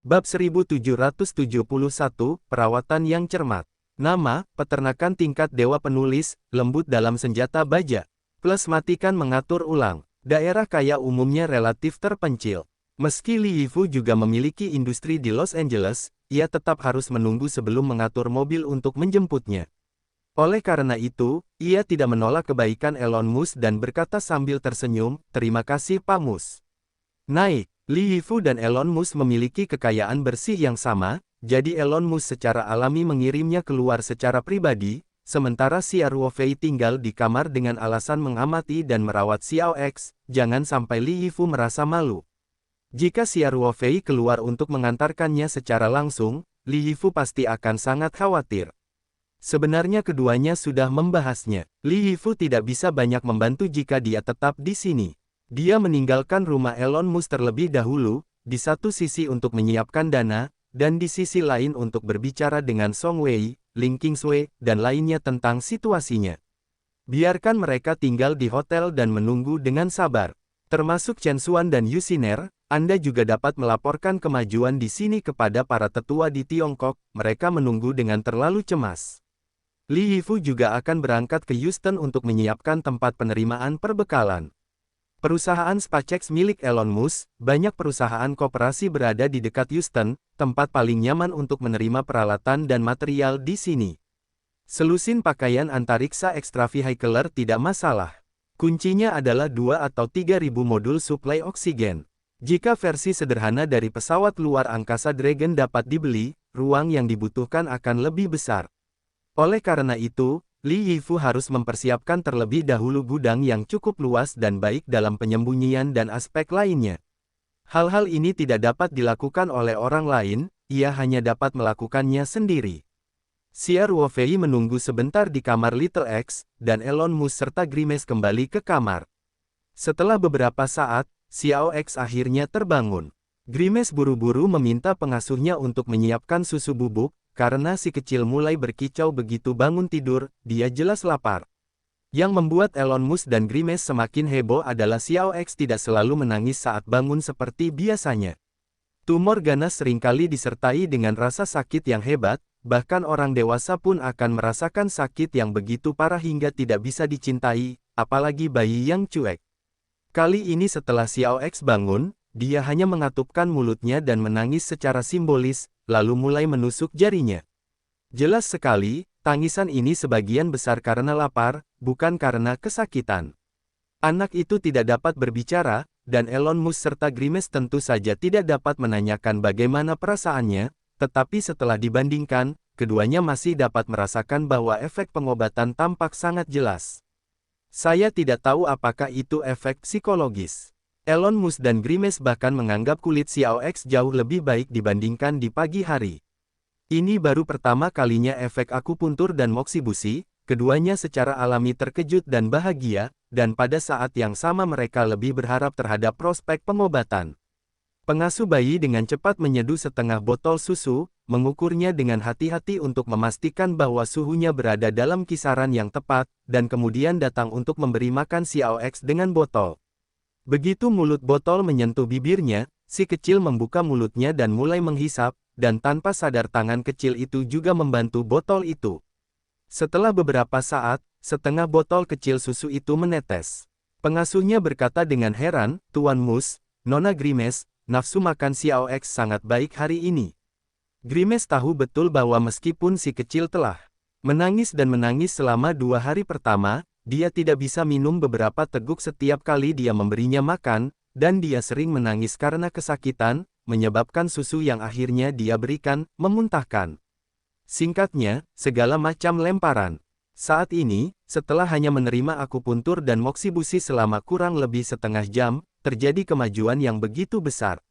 Bab 1771, Perawatan yang cermat. Nama, peternakan tingkat dewa penulis, lembut dalam senjata baja. Plus matikan mengatur ulang. Daerah kaya umumnya relatif terpencil. Meski Li Yifu juga memiliki industri di Los Angeles, ia tetap harus menunggu sebelum mengatur mobil untuk menjemputnya. Oleh karena itu, ia tidak menolak kebaikan Elon Musk dan berkata sambil tersenyum, "Terima kasih Pak Musk." Naik. Li Yifu dan Elon Musk memiliki kekayaan bersih yang sama, jadi Elon Musk secara alami mengirimnya keluar secara pribadi, sementara Xia Ruofei tinggal di kamar dengan alasan mengamati dan merawat Xiao X. Jangan sampai Li Yifu merasa malu. Jika Xia Ruofei keluar untuk mengantarkannya secara langsung, Li Yifu pasti akan sangat khawatir. Sebenarnya keduanya sudah membahasnya. Li Yifu tidak bisa banyak membantu jika dia tetap di sini. Dia meninggalkan rumah Elon Musk terlebih dahulu, di satu sisi untuk menyiapkan dana, dan di sisi lain untuk berbicara dengan Song Wei, Ling Qingsui, dan lainnya tentang situasinya. Biarkan mereka tinggal di hotel dan menunggu dengan sabar. Termasuk Chen Xuan dan Yu Xiner, Anda juga dapat melaporkan kemajuan di sini kepada para tetua di Tiongkok, mereka menunggu dengan terlalu cemas. Li Yifu juga akan berangkat ke Houston untuk menyiapkan tempat penerimaan perbekalan. Perusahaan SpaceX milik Elon Musk, banyak perusahaan koperasi berada di dekat Houston, tempat paling nyaman untuk menerima peralatan dan material di sini. Selusin pakaian antariksa extravehicular tidak masalah. Kuncinya adalah 2 atau 3.000 modul suplai oksigen. Jika versi sederhana dari pesawat luar angkasa Dragon dapat dibeli, ruang yang dibutuhkan akan lebih besar. Oleh karena itu, Li Yifu harus mempersiapkan terlebih dahulu gudang yang cukup luas dan baik dalam penyembunyian dan aspek lainnya. Hal-hal ini tidak dapat dilakukan oleh orang lain, ia hanya dapat melakukannya sendiri. Xia Ruofei menunggu sebentar di kamar Little X, dan Elon Musk serta Grimes kembali ke kamar. Setelah beberapa saat, Xiao X akhirnya terbangun. Grimes buru-buru meminta pengasuhnya untuk menyiapkan susu bubuk, karena si kecil mulai berkicau begitu bangun tidur, dia jelas lapar. Yang membuat Elon Musk dan Grimes semakin heboh adalah Xiao X tidak selalu menangis saat bangun seperti biasanya. Tumor ganas seringkali disertai dengan rasa sakit yang hebat, bahkan orang dewasa pun akan merasakan sakit yang begitu parah hingga tidak bisa dicintai, apalagi bayi yang cuek. Kali ini setelah Xiao X bangun, dia hanya mengatupkan mulutnya dan menangis secara simbolis, lalu mulai menusuk jarinya. Jelas sekali, tangisan ini sebagian besar karena lapar, bukan karena kesakitan. Anak itu tidak dapat berbicara, dan Elon Musk serta Grimes tentu saja tidak dapat menanyakan bagaimana perasaannya, tetapi setelah dibandingkan, keduanya masih dapat merasakan bahwa efek pengobatan tampak sangat jelas. Saya tidak tahu apakah itu efek psikologis. Elon Musk dan Grimes bahkan menganggap kulit Xiao X jauh lebih baik dibandingkan di pagi hari. Ini baru pertama kalinya efek akupuntur dan moksibusi, keduanya secara alami terkejut dan bahagia, dan pada saat yang sama mereka lebih berharap terhadap prospek pengobatan. Pengasuh bayi dengan cepat menyeduh setengah botol susu, mengukurnya dengan hati-hati untuk memastikan bahwa suhunya berada dalam kisaran yang tepat, dan kemudian datang untuk memberi makan Xiao X dengan botol. Begitu mulut botol menyentuh bibirnya, si kecil membuka mulutnya dan mulai menghisap, dan tanpa sadar tangan kecil itu juga membantu botol itu. Setelah beberapa saat, setengah botol kecil susu itu menetes. Pengasuhnya berkata dengan heran, "Tuan Musk, Nona Grimes, nafsu makan Xiao X sangat baik hari ini." Grimes tahu betul bahwa meskipun si kecil telah menangis dan menangis selama 2 hari pertama, dia tidak bisa minum beberapa teguk setiap kali dia memberinya makan, dan dia sering menangis karena kesakitan, menyebabkan susu yang akhirnya dia berikan, memuntahkan. Singkatnya, segala macam lemparan. Saat ini, setelah hanya menerima akupuntur dan moksibusi selama kurang lebih setengah jam, terjadi kemajuan yang begitu besar.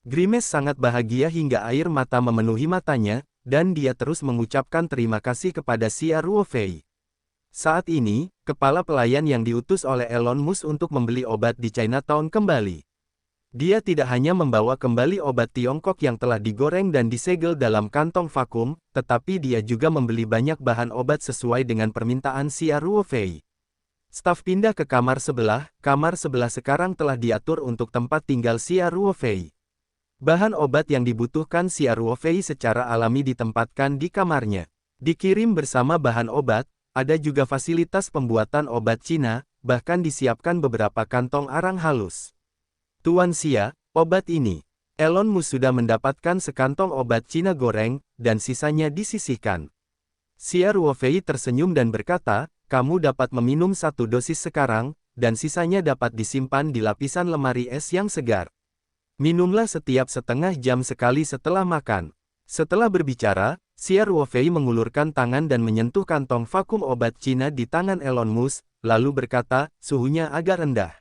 Grimes sangat bahagia hingga air mata memenuhi matanya, dan dia terus mengucapkan terima kasih kepada Xia Ruofei. Saat ini, kepala pelayan yang diutus oleh Elon Musk untuk membeli obat di Chinatown kembali. Dia tidak hanya membawa kembali obat Tiongkok yang telah digoreng dan disegel dalam kantong vakum, tetapi dia juga membeli banyak bahan obat sesuai dengan permintaan Xia Ruofei. Staf pindah ke kamar sebelah sekarang telah diatur untuk tempat tinggal Xia Ruofei. Bahan obat yang dibutuhkan Xia Ruofei secara alami ditempatkan di kamarnya. Dikirim bersama bahan obat, ada juga fasilitas pembuatan obat Cina, bahkan disiapkan beberapa kantong arang halus. Tuan Xia, obat ini. Elon Musk sudah mendapatkan sekantong obat Cina goreng, dan sisanya disisihkan. Xia Ruofei tersenyum dan berkata, kamu dapat meminum 1 dosis sekarang, dan sisanya dapat disimpan di lapisan lemari es yang segar. Minumlah setiap setengah jam sekali setelah makan. Setelah berbicara, Xia Ruofei mengulurkan tangan dan menyentuh kantong vakum obat Cina di tangan Elon Musk, lalu berkata, suhunya agak rendah.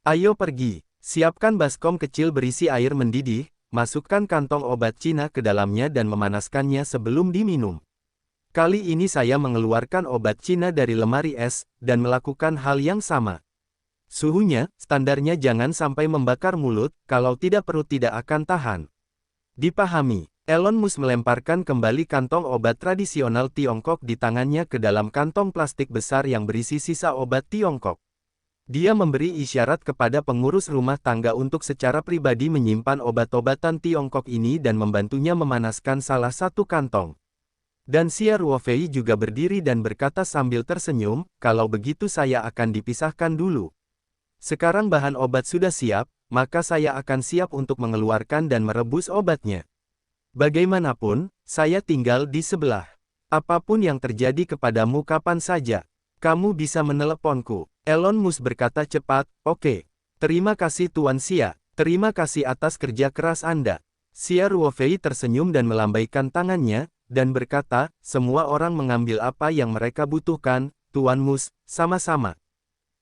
Ayo pergi, siapkan baskom kecil berisi air mendidih, masukkan kantong obat Cina ke dalamnya dan memanaskannya sebelum diminum. Kali ini saya mengeluarkan obat Cina dari lemari es, dan melakukan hal yang sama. Suhunya, standarnya jangan sampai membakar mulut, kalau tidak perut tidak akan tahan. Dipahami, Elon Musk melemparkan kembali kantong obat tradisional Tiongkok di tangannya ke dalam kantong plastik besar yang berisi sisa obat Tiongkok. Dia memberi isyarat kepada pengurus rumah tangga untuk secara pribadi menyimpan obat-obatan Tiongkok ini dan membantunya memanaskan salah satu kantong. Dan Xia Ruofei juga berdiri dan berkata sambil tersenyum, kalau begitu saya akan dipisahkan dulu. Sekarang bahan obat sudah siap, maka saya akan siap untuk mengeluarkan dan merebus obatnya. Bagaimanapun, saya tinggal di sebelah. Apapun yang terjadi kepadamu kapan saja, kamu bisa meneleponku. Elon Musk berkata cepat, oke. Terima kasih Tuan Xia, terima kasih atas kerja keras Anda. Xia Ruofei tersenyum dan melambaikan tangannya, dan berkata, semua orang mengambil apa yang mereka butuhkan, Tuan Musk, sama-sama.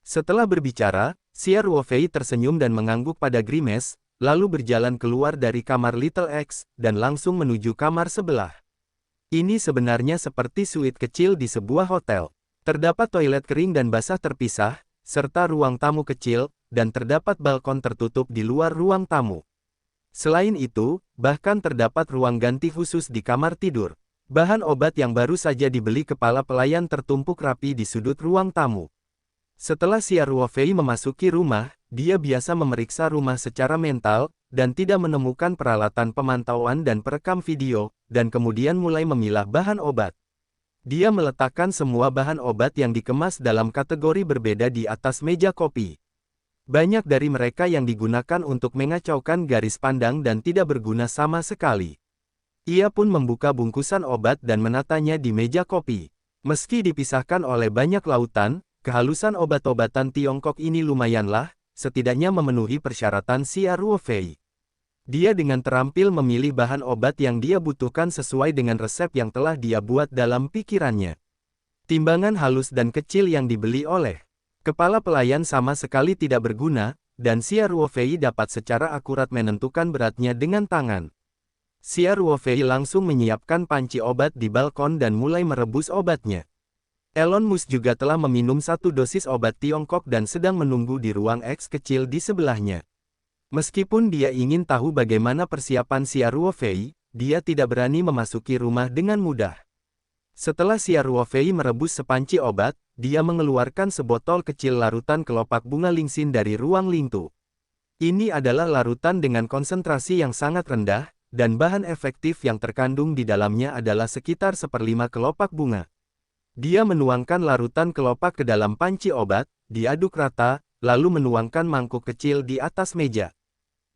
Setelah berbicara, Xia Ruofei tersenyum dan mengangguk pada Grimes, lalu berjalan keluar dari kamar Little X, dan langsung menuju kamar sebelah. Ini sebenarnya seperti suite kecil di sebuah hotel. Terdapat toilet kering dan basah terpisah, serta ruang tamu kecil, dan terdapat balkon tertutup di luar ruang tamu. Selain itu, bahkan terdapat ruang ganti khusus di kamar tidur. Bahan obat yang baru saja dibeli kepala pelayan tertumpuk rapi di sudut ruang tamu. Setelah Xia Ruofei memasuki rumah, dia biasa memeriksa rumah secara mental, dan tidak menemukan peralatan pemantauan dan perekam video, dan kemudian mulai memilah bahan obat. Dia meletakkan semua bahan obat yang dikemas dalam kategori berbeda di atas meja kopi. Banyak dari mereka yang digunakan untuk mengacaukan garis pandang dan tidak berguna sama sekali. Ia pun membuka bungkusan obat dan menatanya di meja kopi. Meski dipisahkan oleh banyak lautan, kehalusan obat-obatan Tiongkok ini lumayanlah, setidaknya memenuhi persyaratan Xia Ruofei. Dia dengan terampil memilih bahan obat yang dia butuhkan sesuai dengan resep yang telah dia buat dalam pikirannya. Timbangan halus dan kecil yang dibeli oleh kepala pelayan sama sekali tidak berguna, dan Xia Ruofei dapat secara akurat menentukan beratnya dengan tangan. Xia Ruofei langsung menyiapkan panci obat di balkon dan mulai merebus obatnya. Elon Musk juga telah meminum 1 dosis obat Tiongkok dan sedang menunggu di ruang X kecil di sebelahnya. Meskipun dia ingin tahu bagaimana persiapan Xia Ruofei, dia tidak berani memasuki rumah dengan mudah. Setelah Xia Ruofei merebus sepanci obat, dia mengeluarkan sebotol kecil larutan kelopak bunga lingsin dari ruang lingtu. Ini adalah larutan dengan konsentrasi yang sangat rendah, dan bahan efektif yang terkandung di dalamnya adalah sekitar 1/5 kelopak bunga. Dia menuangkan larutan kelopak ke dalam panci obat, diaduk rata, lalu menuangkan mangkuk kecil di atas meja.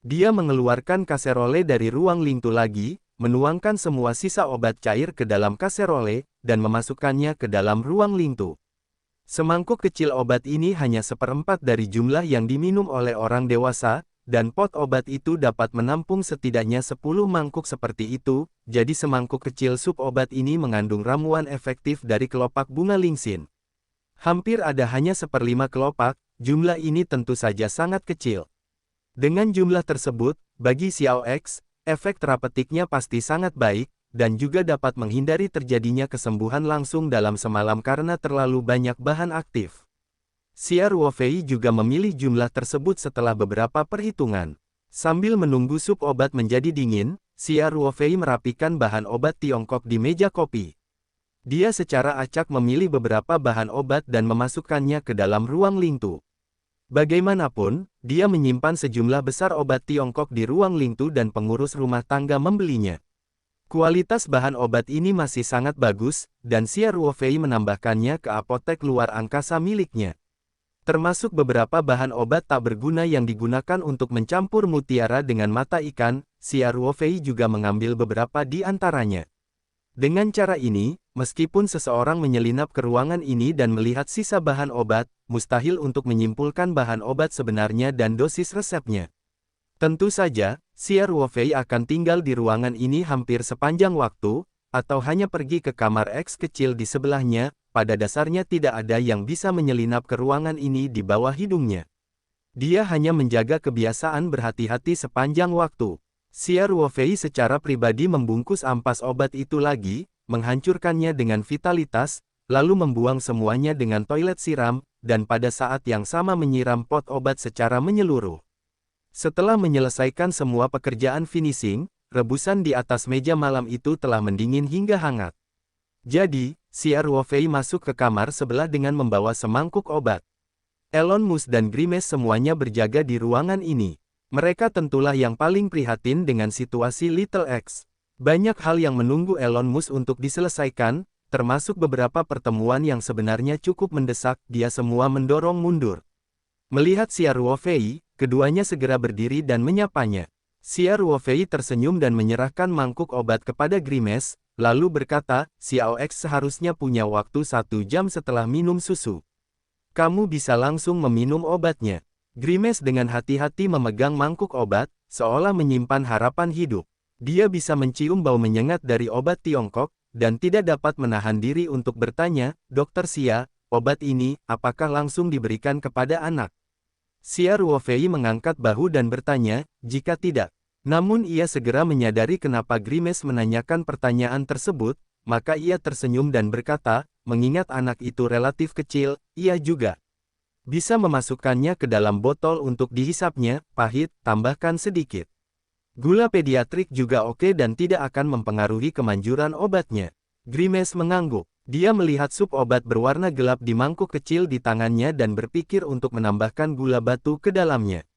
Dia mengeluarkan kaserole dari ruang lingtu lagi, menuangkan semua sisa obat cair ke dalam kaserole, dan memasukkannya ke dalam ruang lingtu. Semangkuk kecil obat ini hanya 1/4 dari jumlah yang diminum oleh orang dewasa, dan pot obat itu dapat menampung setidaknya 10 mangkuk seperti itu, jadi semangkuk kecil sup obat ini mengandung ramuan efektif dari kelopak bunga lingsin. Hampir ada hanya 1/5 kelopak, jumlah ini tentu saja sangat kecil. Dengan jumlah tersebut, bagi Xiao X, efek terapeutiknya pasti sangat baik, dan juga dapat menghindari terjadinya kesembuhan langsung dalam semalam karena terlalu banyak bahan aktif. Xia Ruofei juga memilih jumlah tersebut setelah beberapa perhitungan. Sambil menunggu sup obat menjadi dingin, Xia Ruofei merapikan bahan obat Tiongkok di meja kopi. Dia secara acak memilih beberapa bahan obat dan memasukkannya ke dalam ruang lingtu. Bagaimanapun, dia menyimpan sejumlah besar obat Tiongkok di ruang Lingtu dan pengurus rumah tangga membelinya. Kualitas bahan obat ini masih sangat bagus, dan Xia Ruofei menambahkannya ke apotek luar angkasa miliknya. Termasuk beberapa bahan obat tak berguna yang digunakan untuk mencampur mutiara dengan mata ikan, Xia Ruofei juga mengambil beberapa di antaranya. Dengan cara ini, meskipun seseorang menyelinap ke ruangan ini dan melihat sisa bahan obat, mustahil untuk menyimpulkan bahan obat sebenarnya dan dosis resepnya. Tentu saja, Xia Ruofei akan tinggal di ruangan ini hampir sepanjang waktu, atau hanya pergi ke kamar X kecil di sebelahnya. Pada dasarnya tidak ada yang bisa menyelinap ke ruangan ini di bawah hidungnya. Dia hanya menjaga kebiasaan berhati-hati sepanjang waktu. Xia Ruofei secara pribadi membungkus ampas obat itu lagi, menghancurkannya dengan vitalitas, lalu membuang semuanya dengan toilet siram, dan pada saat yang sama menyiram pot obat secara menyeluruh. Setelah menyelesaikan semua pekerjaan finishing, rebusan di atas meja malam itu telah mendingin hingga hangat. Jadi, Xia Ruofei masuk ke kamar sebelah dengan membawa semangkuk obat. Elon Musk dan Grimes semuanya berjaga di ruangan ini. Mereka tentulah yang paling prihatin dengan situasi Little X. Banyak hal yang menunggu Elon Musk untuk diselesaikan, termasuk beberapa pertemuan yang sebenarnya cukup mendesak, dia semua mendorong mundur. Melihat Xia Ruofei, keduanya segera berdiri dan menyapanya. Xia Ruofei tersenyum dan menyerahkan mangkuk obat kepada Grimes, lalu berkata, Xiao X seharusnya punya waktu 1 jam setelah minum susu. Kamu bisa langsung meminum obatnya. Grimes dengan hati-hati memegang mangkuk obat, seolah menyimpan harapan hidup. Dia bisa mencium bau menyengat dari obat Tiongkok, dan tidak dapat menahan diri untuk bertanya, Dokter Xia, obat ini, apakah langsung diberikan kepada anak? Xia Ruofei mengangkat bahu dan bertanya, jika tidak. Namun ia segera menyadari kenapa Grimes menanyakan pertanyaan tersebut, maka ia tersenyum dan berkata, mengingat anak itu relatif kecil, ia juga bisa memasukkannya ke dalam botol untuk dihisapnya, pahit, tambahkan sedikit. Gula pediatrik juga oke dan tidak akan mempengaruhi kemanjuran obatnya. Grimes mengangguk. Dia melihat sup obat berwarna gelap di mangkuk kecil di tangannya dan berpikir untuk menambahkan gula batu ke dalamnya.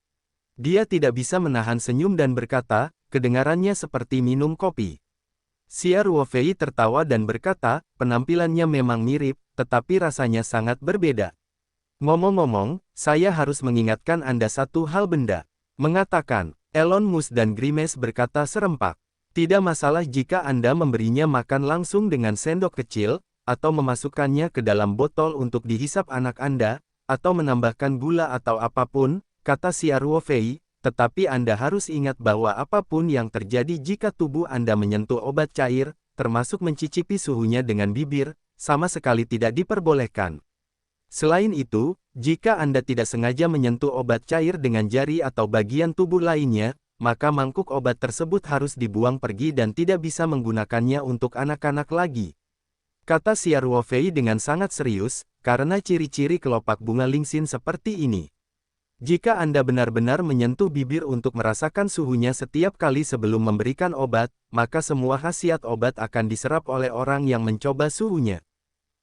Dia tidak bisa menahan senyum dan berkata, kedengarannya seperti minum kopi. Xia Ruofei tertawa dan berkata, penampilannya memang mirip, tetapi rasanya sangat berbeda. Ngomong-ngomong, saya harus mengingatkan Anda satu hal benda. Mengatakan, Elon Musk dan Grimes berkata serempak. Tidak masalah jika Anda memberinya makan langsung dengan sendok kecil, atau memasukkannya ke dalam botol untuk dihisap anak Anda, atau menambahkan gula atau apapun, kata Xia Ruofei, tetapi Anda harus ingat bahwa apapun yang terjadi jika tubuh Anda menyentuh obat cair, termasuk mencicipi suhunya dengan bibir, sama sekali tidak diperbolehkan. Selain itu, jika Anda tidak sengaja menyentuh obat cair dengan jari atau bagian tubuh lainnya, maka mangkuk obat tersebut harus dibuang pergi dan tidak bisa menggunakannya untuk anak-anak lagi. Kata Xia Ruofei dengan sangat serius, karena ciri-ciri kelopak bunga lingsin seperti ini. Jika Anda benar-benar menyentuh bibir untuk merasakan suhunya setiap kali sebelum memberikan obat, maka semua khasiat obat akan diserap oleh orang yang mencoba suhunya.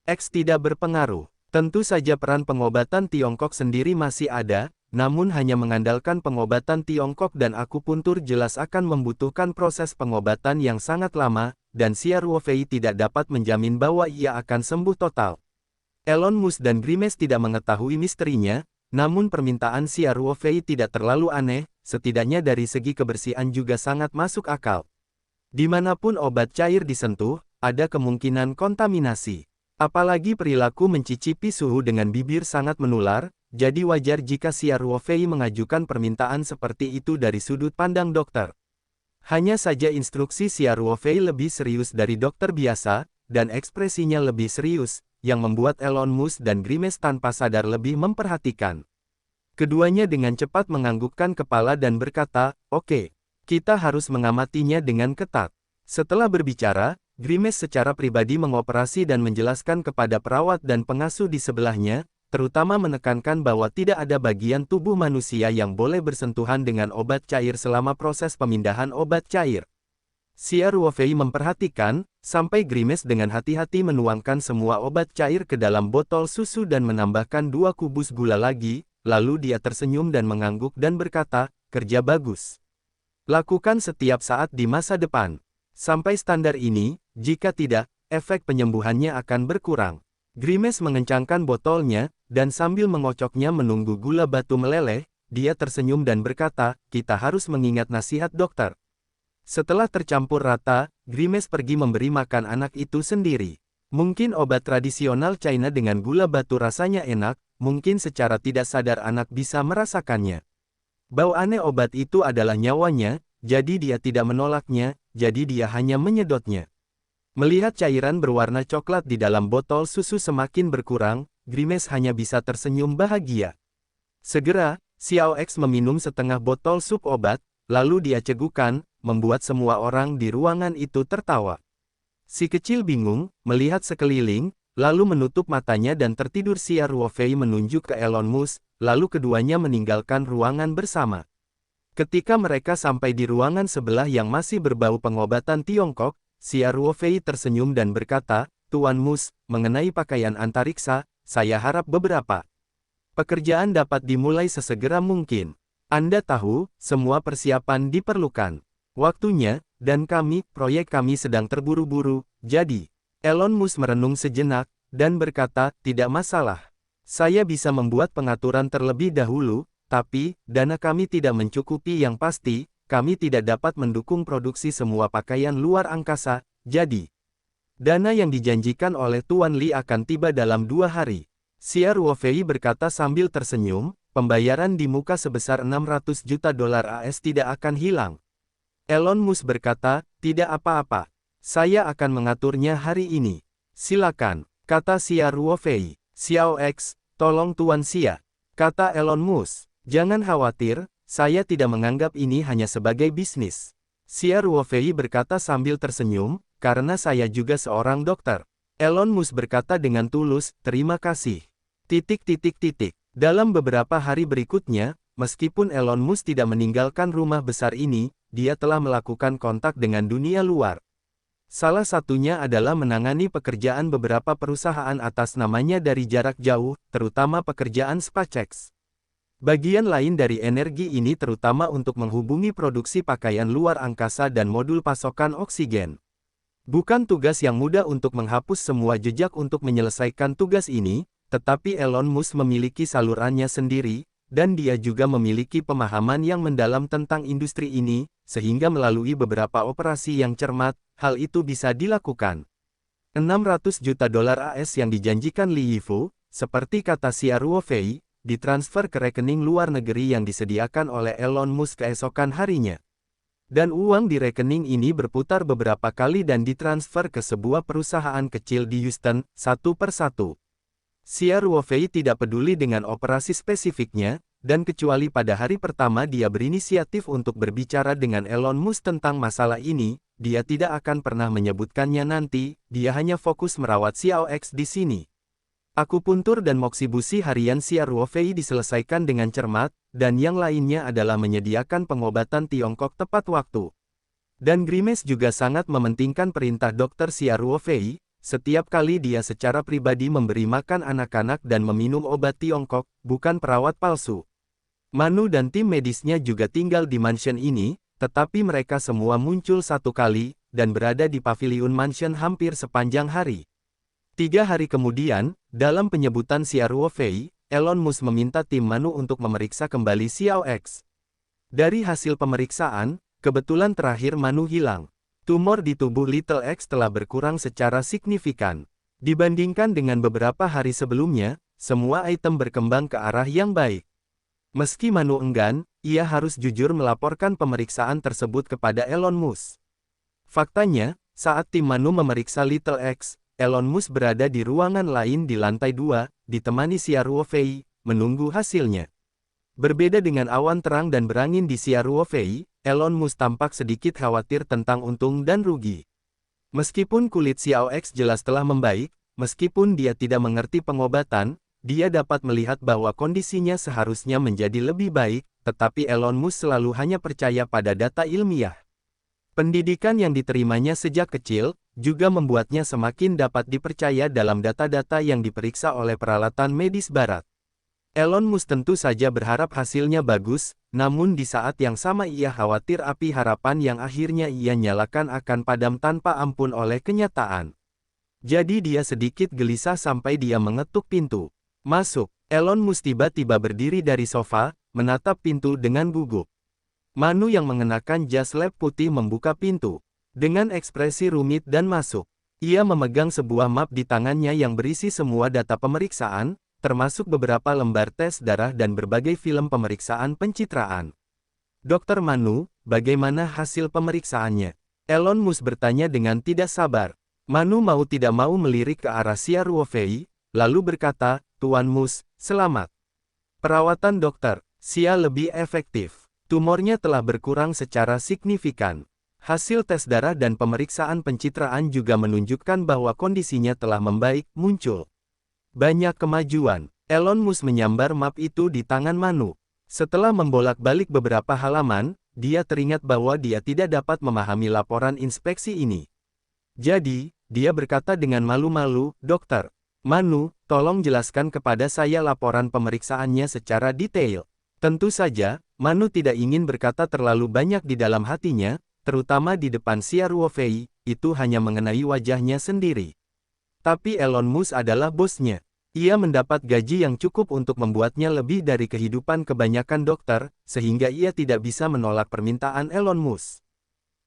X tidak berpengaruh. Tentu saja peran pengobatan Tiongkok sendiri masih ada, namun hanya mengandalkan pengobatan Tiongkok dan akupuntur jelas akan membutuhkan proses pengobatan yang sangat lama, dan Xia Ruofei tidak dapat menjamin bahwa ia akan sembuh total. Elon Musk dan Grimes tidak mengetahui misterinya, namun permintaan Xia Ruofei tidak terlalu aneh, setidaknya dari segi kebersihan juga sangat masuk akal. Dimanapun obat cair disentuh, ada kemungkinan kontaminasi. Apalagi perilaku mencicipi suhu dengan bibir sangat menular, jadi wajar jika Xia Ruofei mengajukan permintaan seperti itu dari sudut pandang dokter. Hanya saja instruksi Xia Ruofei lebih serius dari dokter biasa, dan ekspresinya lebih serius, yang membuat Elon Musk dan Grimes tanpa sadar lebih memperhatikan. Keduanya dengan cepat menganggukkan kepala dan berkata, oke, kita harus mengamatinya dengan ketat. Setelah berbicara, Grimes secara pribadi mengoperasi dan menjelaskan kepada perawat dan pengasuh di sebelahnya, terutama menekankan bahwa tidak ada bagian tubuh manusia yang boleh bersentuhan dengan obat cair selama proses pemindahan obat cair. Xia Ruofei memperhatikan, sampai Grimes dengan hati-hati menuangkan semua obat cair ke dalam botol susu dan menambahkan 2 kubus gula lagi, lalu dia tersenyum dan mengangguk dan berkata, kerja bagus. Lakukan setiap saat di masa depan. Sampai standar ini, jika tidak, efek penyembuhannya akan berkurang. Grimes mengencangkan botolnya, dan sambil mengocoknya menunggu gula batu meleleh, dia tersenyum dan berkata, kita harus mengingat nasihat dokter. Setelah tercampur rata, Grimes pergi memberi makan anak itu sendiri. Mungkin obat tradisional China dengan gula batu rasanya enak, mungkin secara tidak sadar anak bisa merasakannya. Bau aneh obat itu adalah nyawanya, jadi dia tidak menolaknya, jadi dia hanya menyedotnya. Melihat cairan berwarna coklat di dalam botol susu semakin berkurang, Grimes hanya bisa tersenyum bahagia. Segera, Xiao X meminum setengah botol sup obat, lalu dia cegukan, membuat semua orang di ruangan itu tertawa. Si kecil bingung, melihat sekeliling, lalu menutup matanya dan tertidur. Xia Ruofei menunjuk ke Elon Musk, lalu keduanya meninggalkan ruangan bersama. Ketika mereka sampai di ruangan sebelah yang masih berbau pengobatan Tiongkok, Xia Ruofei tersenyum dan berkata, Tuan Musk, mengenai pakaian antariksa, saya harap beberapa pekerjaan dapat dimulai sesegera mungkin. Anda tahu, semua persiapan diperlukan. Waktunya, dan proyek kami sedang terburu-buru, jadi. Elon Musk merenung sejenak, dan berkata, tidak masalah. Saya bisa membuat pengaturan terlebih dahulu, tapi, dana kami tidak mencukupi yang pasti, kami tidak dapat mendukung produksi semua pakaian luar angkasa, jadi. Dana yang dijanjikan oleh Tuan Li akan tiba dalam 2 hari. Xia Ruofei berkata sambil tersenyum, pembayaran di muka sebesar 600 juta dolar AS tidak akan hilang. Elon Musk berkata, tidak apa-apa. Saya akan mengaturnya hari ini. Silakan, kata Xia Ruofei. Xiao X, tolong Tuan Xia, kata Elon Musk. Jangan khawatir, saya tidak menganggap ini hanya sebagai bisnis. Xia Ruofei berkata sambil tersenyum, karena saya juga seorang dokter. Elon Musk berkata dengan tulus, terima kasih. Dalam beberapa hari berikutnya, meskipun Elon Musk tidak meninggalkan rumah besar ini, dia telah melakukan kontak dengan dunia luar. Salah satunya adalah menangani pekerjaan beberapa perusahaan atas namanya dari jarak jauh, terutama pekerjaan SpaceX. Bagian lain dari energi ini terutama untuk menghubungi produksi pakaian luar angkasa dan modul pasokan oksigen. Bukan tugas yang mudah untuk menghapus semua jejak untuk menyelesaikan tugas ini, tetapi Elon Musk memiliki salurannya sendiri, dan dia juga memiliki pemahaman yang mendalam tentang industri ini, sehingga melalui beberapa operasi yang cermat, hal itu bisa dilakukan. 600 juta dolar AS yang dijanjikan Li Yifu, seperti kata Xia Ruofei, ditransfer ke rekening luar negeri yang disediakan oleh Elon Musk keesokan harinya. Dan uang di rekening ini berputar beberapa kali dan ditransfer ke sebuah perusahaan kecil di Houston, satu persatu. Xia Ruofei tidak peduli dengan operasi spesifiknya, dan kecuali pada hari pertama dia berinisiatif untuk berbicara dengan Elon Musk tentang masalah ini, dia tidak akan pernah menyebutkannya nanti, dia hanya fokus merawat Xiao X di sini. Akupuntur dan moksibusi harian Xia Ruofei diselesaikan dengan cermat, dan yang lainnya adalah menyediakan pengobatan Tiongkok tepat waktu. Dan Grimes juga sangat mementingkan perintah Dr. Xia Ruofei, setiap kali dia secara pribadi memberi makan anak-anak dan meminum obat Tiongkok, bukan perawat palsu. Manu dan tim medisnya juga tinggal di mansion ini, tetapi mereka semua muncul satu kali, dan berada di paviliun mansion hampir sepanjang hari. 3 hari kemudian, dalam penyebutan Xia Ruofei, Elon Musk meminta tim Manu untuk memeriksa kembali Xiao X. Dari hasil pemeriksaan, kebetulan terakhir Manu hilang. Tumor di tubuh Little X telah berkurang secara signifikan. Dibandingkan dengan beberapa hari sebelumnya, semua item berkembang ke arah yang baik. Meski Manu enggan, ia harus jujur melaporkan pemeriksaan tersebut kepada Elon Musk. Faktanya, saat tim Manu memeriksa Little X, Elon Musk berada di ruangan lain di lantai 2, ditemani Xia Ruofei, menunggu hasilnya. Berbeda dengan awan terang dan berangin di Xia Ruofei, Elon Musk tampak sedikit khawatir tentang untung dan rugi. Meskipun kulit Xiao X jelas telah membaik, meskipun dia tidak mengerti pengobatan, dia dapat melihat bahwa kondisinya seharusnya menjadi lebih baik, tetapi Elon Musk selalu hanya percaya pada data ilmiah. Pendidikan yang diterimanya sejak kecil, juga membuatnya semakin dapat dipercaya dalam data-data yang diperiksa oleh peralatan medis barat. Elon Musk tentu saja berharap hasilnya bagus, namun di saat yang sama ia khawatir api harapan yang akhirnya ia nyalakan akan padam tanpa ampun oleh kenyataan. Jadi dia sedikit gelisah sampai dia mengetuk pintu. Masuk. Elon Musk tiba-tiba berdiri dari sofa, menatap pintu dengan gugup. Manu yang mengenakan jas lab putih membuka pintu. Dengan ekspresi rumit dan masuk. Ia memegang sebuah map di tangannya yang berisi semua data pemeriksaan, termasuk beberapa lembar tes darah dan berbagai film pemeriksaan pencitraan. Dokter Manu, bagaimana hasil pemeriksaannya? Elon Musk bertanya dengan tidak sabar. Manu mau tidak mau melirik ke arah Xia Ruofei, lalu berkata, Tuan Musk, selamat. Perawatan dokter, Xia lebih efektif. Tumornya telah berkurang secara signifikan. Hasil tes darah dan pemeriksaan pencitraan juga menunjukkan bahwa kondisinya telah membaik, muncul banyak kemajuan. Elon Musk menyambar map itu di tangan Manu. Setelah membolak-balik beberapa halaman, dia teringat bahwa dia tidak dapat memahami laporan inspeksi ini. Jadi, dia berkata dengan malu-malu, Dokter Manu, tolong jelaskan kepada saya laporan pemeriksaannya secara detail. Tentu saja, Manu tidak ingin berkata terlalu banyak di dalam hatinya, terutama di depan Xia Ruofei, itu hanya mengenai wajahnya sendiri. Tapi Elon Musk adalah bosnya. Ia mendapat gaji yang cukup untuk membuatnya lebih dari kehidupan kebanyakan dokter, sehingga ia tidak bisa menolak permintaan Elon Musk.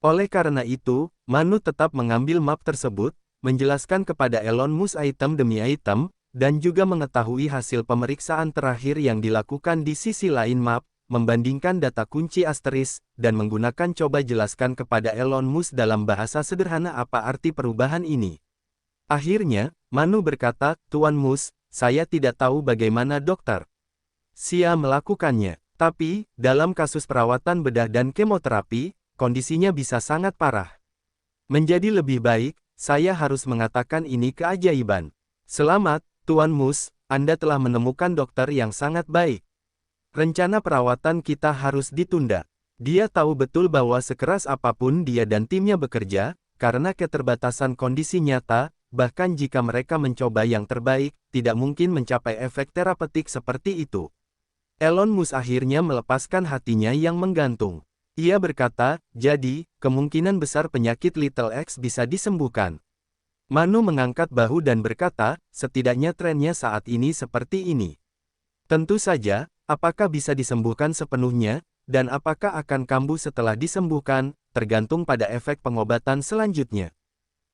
Oleh karena itu, Manu tetap mengambil map tersebut, menjelaskan kepada Elon Musk item demi item, dan juga mengetahui hasil pemeriksaan terakhir yang dilakukan di sisi lain map, membandingkan data kunci asteris, dan menggunakan coba jelaskan kepada Elon Musk dalam bahasa sederhana apa arti perubahan ini. Akhirnya, Manu berkata, Tuan Musk, saya tidak tahu bagaimana dokter Xia melakukannya. Tapi, dalam kasus perawatan bedah dan kemoterapi, kondisinya bisa sangat parah. Menjadi lebih baik, saya harus mengatakan ini keajaiban. Selamat, Tuan Musk, Anda telah menemukan dokter yang sangat baik. Rencana perawatan kita harus ditunda. Dia tahu betul bahwa sekeras apapun dia dan timnya bekerja, karena keterbatasan kondisi nyata, bahkan jika mereka mencoba yang terbaik, tidak mungkin mencapai efek terapeutik seperti itu. Elon Musk akhirnya melepaskan hatinya yang menggantung. Ia berkata, jadi, kemungkinan besar penyakit Little X bisa disembuhkan. Manu mengangkat bahu dan berkata, setidaknya trennya saat ini seperti ini. Tentu saja, apakah bisa disembuhkan sepenuhnya, dan apakah akan kambuh setelah disembuhkan, tergantung pada efek pengobatan selanjutnya.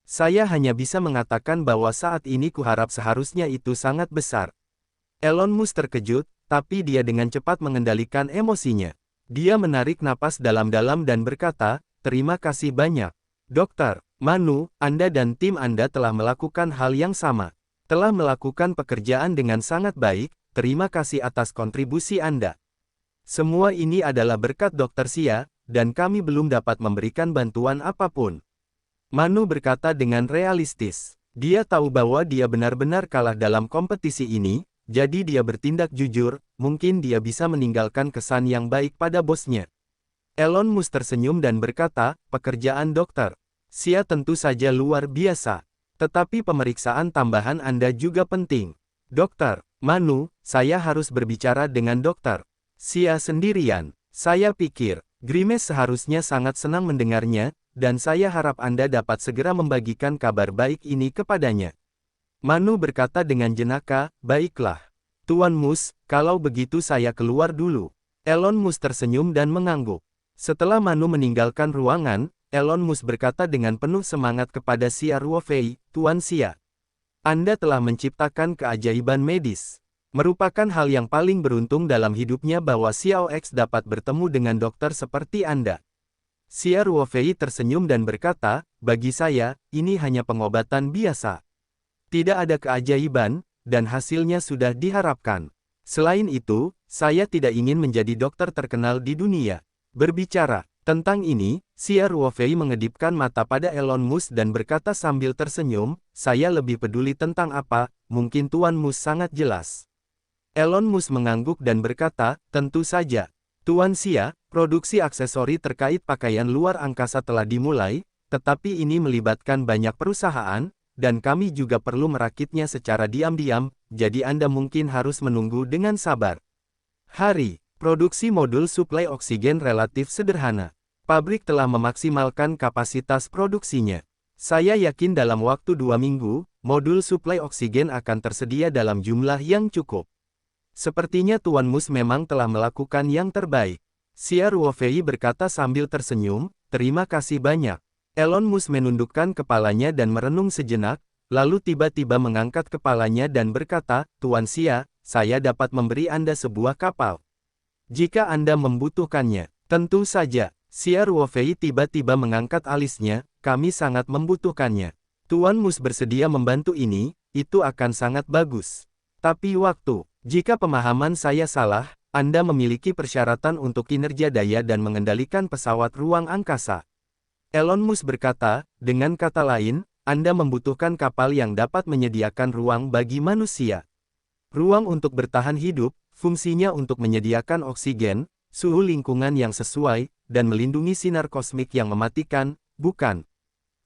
Saya hanya bisa mengatakan bahwa saat ini kuharap seharusnya itu sangat besar. Elon Musk terkejut, tapi dia dengan cepat mengendalikan emosinya. Dia menarik napas dalam-dalam dan berkata, terima kasih banyak. Dokter Manu, Anda dan tim Anda telah melakukan hal yang sama. Telah melakukan pekerjaan dengan sangat baik, terima kasih atas kontribusi Anda. Semua ini adalah berkat Dr. Xia, dan kami belum dapat memberikan bantuan apapun. Manu berkata dengan realistis. Dia tahu bahwa dia benar-benar kalah dalam kompetisi ini, jadi dia bertindak jujur, mungkin dia bisa meninggalkan kesan yang baik pada bosnya. Elon Musk tersenyum dan berkata, pekerjaan Dr. Xia tentu saja luar biasa. Tetapi pemeriksaan tambahan Anda juga penting. Dokter Manu, saya harus berbicara dengan Dr. Xia sendirian. Saya pikir, Grimes seharusnya sangat senang mendengarnya, dan saya harap Anda dapat segera membagikan kabar baik ini kepadanya. Manu berkata dengan jenaka, baiklah. Tuan Musk, kalau begitu saya keluar dulu. Elon Musk tersenyum dan mengangguk. Setelah Manu meninggalkan ruangan, Elon Musk berkata dengan penuh semangat kepada Xia Ruofei, Tuan Xia. Anda telah menciptakan keajaiban medis. Merupakan hal yang paling beruntung dalam hidupnya bahwa Xiao X dapat bertemu dengan dokter seperti Anda. Xia Ruofei tersenyum dan berkata, bagi saya, ini hanya pengobatan biasa. Tidak ada keajaiban, dan hasilnya sudah diharapkan. Selain itu, saya tidak ingin menjadi dokter terkenal di dunia. Berbicara tentang ini, Xia Ruofei mengedipkan mata pada Elon Musk dan berkata sambil tersenyum, saya lebih peduli tentang apa, mungkin Tuan Musk sangat jelas. Elon Musk mengangguk dan berkata, tentu saja. Tuan Xia, produksi aksesori terkait pakaian luar angkasa telah dimulai, tetapi ini melibatkan banyak perusahaan, dan kami juga perlu merakitnya secara diam-diam, jadi Anda mungkin harus menunggu dengan sabar. Hari, produksi modul suplai oksigen relatif sederhana. Pabrik telah memaksimalkan kapasitas produksinya. Saya yakin dalam waktu 2 minggu, modul suplai oksigen akan tersedia dalam jumlah yang cukup. Sepertinya Tuan Mus memang telah melakukan yang terbaik. Xia Ruofei berkata sambil tersenyum, terima kasih banyak. Elon Musk menundukkan kepalanya dan merenung sejenak, lalu tiba-tiba mengangkat kepalanya dan berkata, Tuan Xia, saya dapat memberi Anda sebuah kapal. Jika Anda membutuhkannya, tentu saja. Xia Ruofei tiba-tiba mengangkat alisnya, kami sangat membutuhkannya. Tuan Musk bersedia membantu ini, itu akan sangat bagus. Tapi jika pemahaman saya salah, Anda memiliki persyaratan untuk kinerja daya dan mengendalikan pesawat ruang angkasa. Elon Musk berkata, dengan kata lain, Anda membutuhkan kapal yang dapat menyediakan ruang bagi manusia. Ruang untuk bertahan hidup, fungsinya untuk menyediakan oksigen, suhu lingkungan yang sesuai, dan melindungi sinar kosmik yang mematikan, bukan?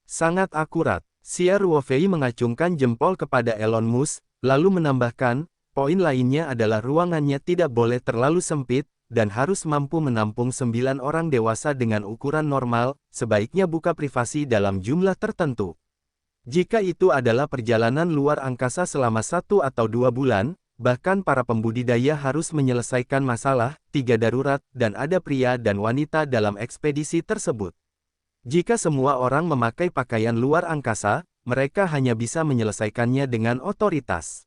Sangat akurat. Xia Ruofei mengacungkan jempol kepada Elon Musk, lalu menambahkan, poin lainnya adalah ruangannya tidak boleh terlalu sempit, dan harus mampu menampung 9 orang dewasa dengan ukuran normal, sebaiknya buka privasi dalam jumlah tertentu. Jika itu adalah perjalanan luar angkasa selama 1 atau 2 bulan, bahkan para pembudidaya harus menyelesaikan masalah, 3 darurat, dan ada pria dan wanita dalam ekspedisi tersebut. Jika semua orang memakai pakaian luar angkasa, mereka hanya bisa menyelesaikannya dengan otoritas.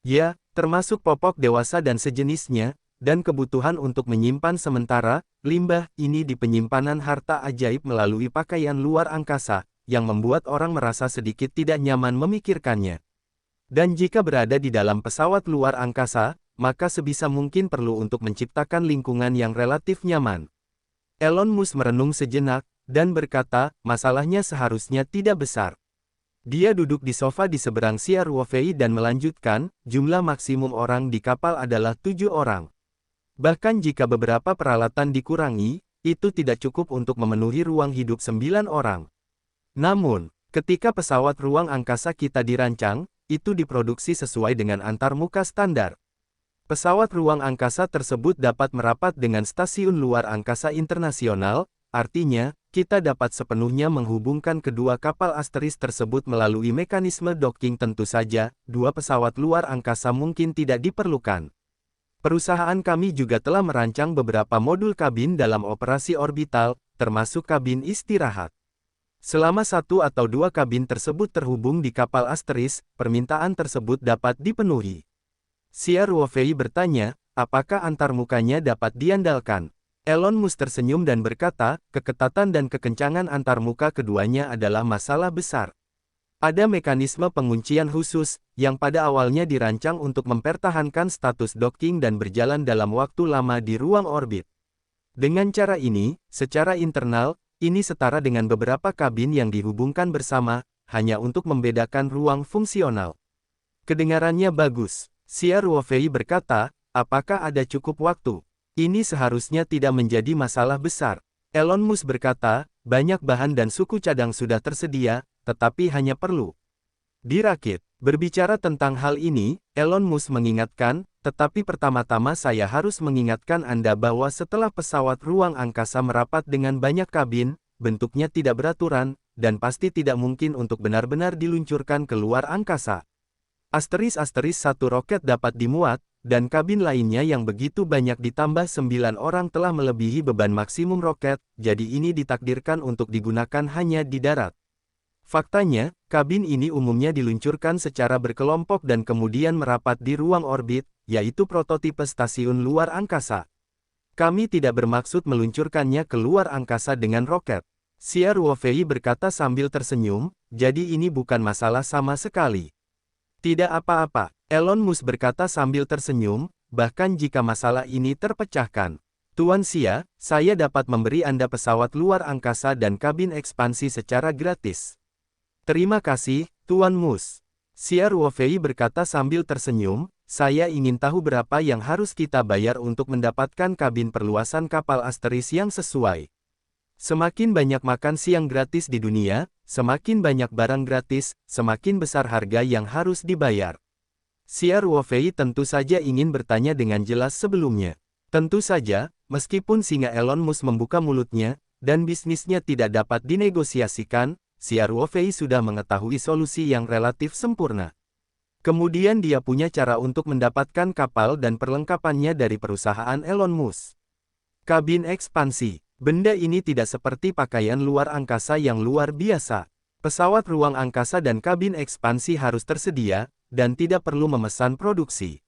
Ya, termasuk popok dewasa dan sejenisnya, dan kebutuhan untuk menyimpan sementara, limbah ini di penyimpanan harta ajaib melalui pakaian luar angkasa, yang membuat orang merasa sedikit tidak nyaman memikirkannya. Dan jika berada di dalam pesawat luar angkasa, maka sebisa mungkin perlu untuk menciptakan lingkungan yang relatif nyaman. Elon Musk merenung sejenak, dan berkata, masalahnya seharusnya tidak besar. Dia duduk di sofa di seberang Xia Ruofei dan melanjutkan, jumlah maksimum orang di kapal adalah 7 orang. Bahkan jika beberapa peralatan dikurangi, itu tidak cukup untuk memenuhi ruang hidup 9 orang. Namun, ketika pesawat ruang angkasa kita dirancang, itu diproduksi sesuai dengan antarmuka standar. Pesawat ruang angkasa tersebut dapat merapat dengan stasiun luar angkasa internasional, artinya, kita dapat sepenuhnya menghubungkan kedua kapal Asteris tersebut melalui mekanisme docking. Tentu saja, 2 pesawat luar angkasa mungkin tidak diperlukan. Perusahaan kami juga telah merancang beberapa modul kabin dalam operasi orbital, termasuk kabin istirahat. Selama 1 atau 2 kabin tersebut terhubung di kapal Asteris, permintaan tersebut dapat dipenuhi. Xia Ruofei bertanya, apakah antarmukanya dapat diandalkan? Elon Musk tersenyum dan berkata, keketatan dan kekencangan antarmuka keduanya adalah masalah besar. Ada mekanisme penguncian khusus, yang pada awalnya dirancang untuk mempertahankan status docking dan berjalan dalam waktu lama di ruang orbit. Dengan cara ini, secara internal, ini setara dengan beberapa kabin yang dihubungkan bersama, hanya untuk membedakan ruang fungsional. Kedengarannya bagus. Xia Ruofei berkata, apakah ada cukup waktu? Ini seharusnya tidak menjadi masalah besar. Elon Musk berkata, banyak bahan dan suku cadang sudah tersedia, tetapi hanya perlu dirakit. Berbicara tentang hal ini, Elon Musk mengingatkan, tetapi pertama-tama saya harus mengingatkan Anda bahwa setelah pesawat ruang angkasa merapat dengan banyak kabin, bentuknya tidak beraturan, dan pasti tidak mungkin untuk benar-benar diluncurkan ke luar angkasa. Asteris-asteris 1 roket dapat dimuat, dan kabin lainnya yang begitu banyak ditambah 9 orang telah melebihi beban maksimum roket, jadi ini ditakdirkan untuk digunakan hanya di darat. Faktanya, kabin ini umumnya diluncurkan secara berkelompok dan kemudian merapat di ruang orbit, yaitu prototipe stasiun luar angkasa. Kami tidak bermaksud meluncurkannya ke luar angkasa dengan roket. Xia Ruofei berkata sambil tersenyum, jadi ini bukan masalah sama sekali. Tidak apa-apa. Elon Musk berkata sambil tersenyum, bahkan jika masalah ini terpecahkan. Tuan Xia, saya dapat memberi Anda pesawat luar angkasa dan kabin ekspansi secara gratis. Terima kasih, Tuan Musk. Xia Ruofei berkata sambil tersenyum, saya ingin tahu berapa yang harus kita bayar untuk mendapatkan kabin perluasan kapal Asteris yang sesuai. Semakin banyak makan siang gratis di dunia, semakin banyak barang gratis, semakin besar harga yang harus dibayar. Xia Ruofei tentu saja ingin bertanya dengan jelas sebelumnya. Tentu saja, meskipun singa Elon Musk membuka mulutnya, dan bisnisnya tidak dapat dinegosiasikan, Xia Ruofei sudah mengetahui solusi yang relatif sempurna. Kemudian dia punya cara untuk mendapatkan kapal dan perlengkapannya dari perusahaan Elon Musk. Kabin ekspansi. Benda ini tidak seperti pakaian luar angkasa yang luar biasa. Pesawat ruang angkasa dan kabin ekspansi harus tersedia, dan tidak perlu memesan produksi.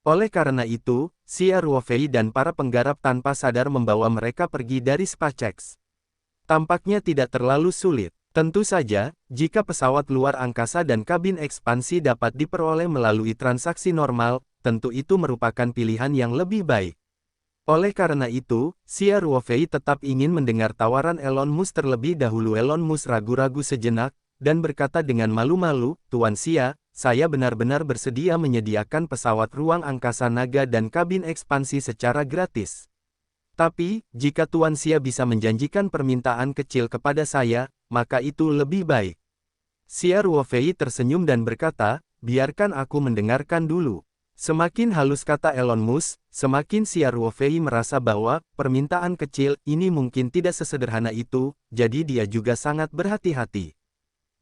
Oleh karena itu, Xia Ruofei dan para penggarap tanpa sadar membawa mereka pergi dari SpaceX. Tampaknya tidak terlalu sulit. Tentu saja, jika pesawat luar angkasa dan kabin ekspansi dapat diperoleh melalui transaksi normal, tentu itu merupakan pilihan yang lebih baik. Oleh karena itu, Xia Ruofei tetap ingin mendengar tawaran Elon Musk terlebih dahulu. Elon Musk ragu-ragu sejenak, dan berkata dengan malu-malu, "Tuan Xia, saya benar-benar bersedia menyediakan pesawat ruang angkasa naga dan kabin ekspansi secara gratis. Tapi, jika Tuan Xia bisa menjanjikan permintaan kecil kepada saya, maka itu lebih baik." Xia Ruofei tersenyum dan berkata, "Biarkan aku mendengarkan dulu." Semakin halus kata Elon Musk, semakin Xia Ruofei merasa bahwa permintaan kecil ini mungkin tidak sesederhana itu, jadi dia juga sangat berhati-hati.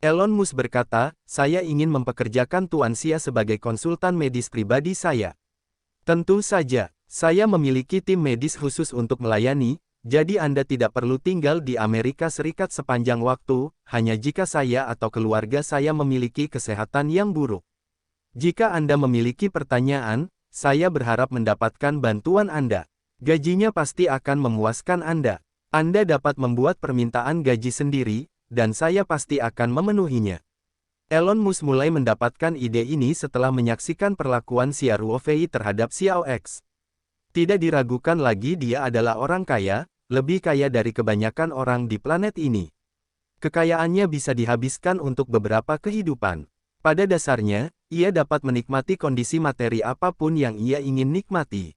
Elon Musk berkata, "Saya ingin mempekerjakan Tuan Xia sebagai konsultan medis pribadi saya. Tentu saja, saya memiliki tim medis khusus untuk melayani, jadi Anda tidak perlu tinggal di Amerika Serikat sepanjang waktu, hanya jika saya atau keluarga saya memiliki kesehatan yang buruk. Jika Anda memiliki pertanyaan, saya berharap mendapatkan bantuan Anda. Gajinya pasti akan memuaskan Anda. Anda dapat membuat permintaan gaji sendiri, dan saya pasti akan memenuhinya." Elon Musk mulai mendapatkan ide ini setelah menyaksikan perlakuan Xia Ruofei terhadap Xiao X. Tidak diragukan lagi dia adalah orang kaya, lebih kaya dari kebanyakan orang di planet ini. Kekayaannya bisa dihabiskan untuk beberapa kehidupan. Pada dasarnya, ia dapat menikmati kondisi materi apapun yang ia ingin nikmati.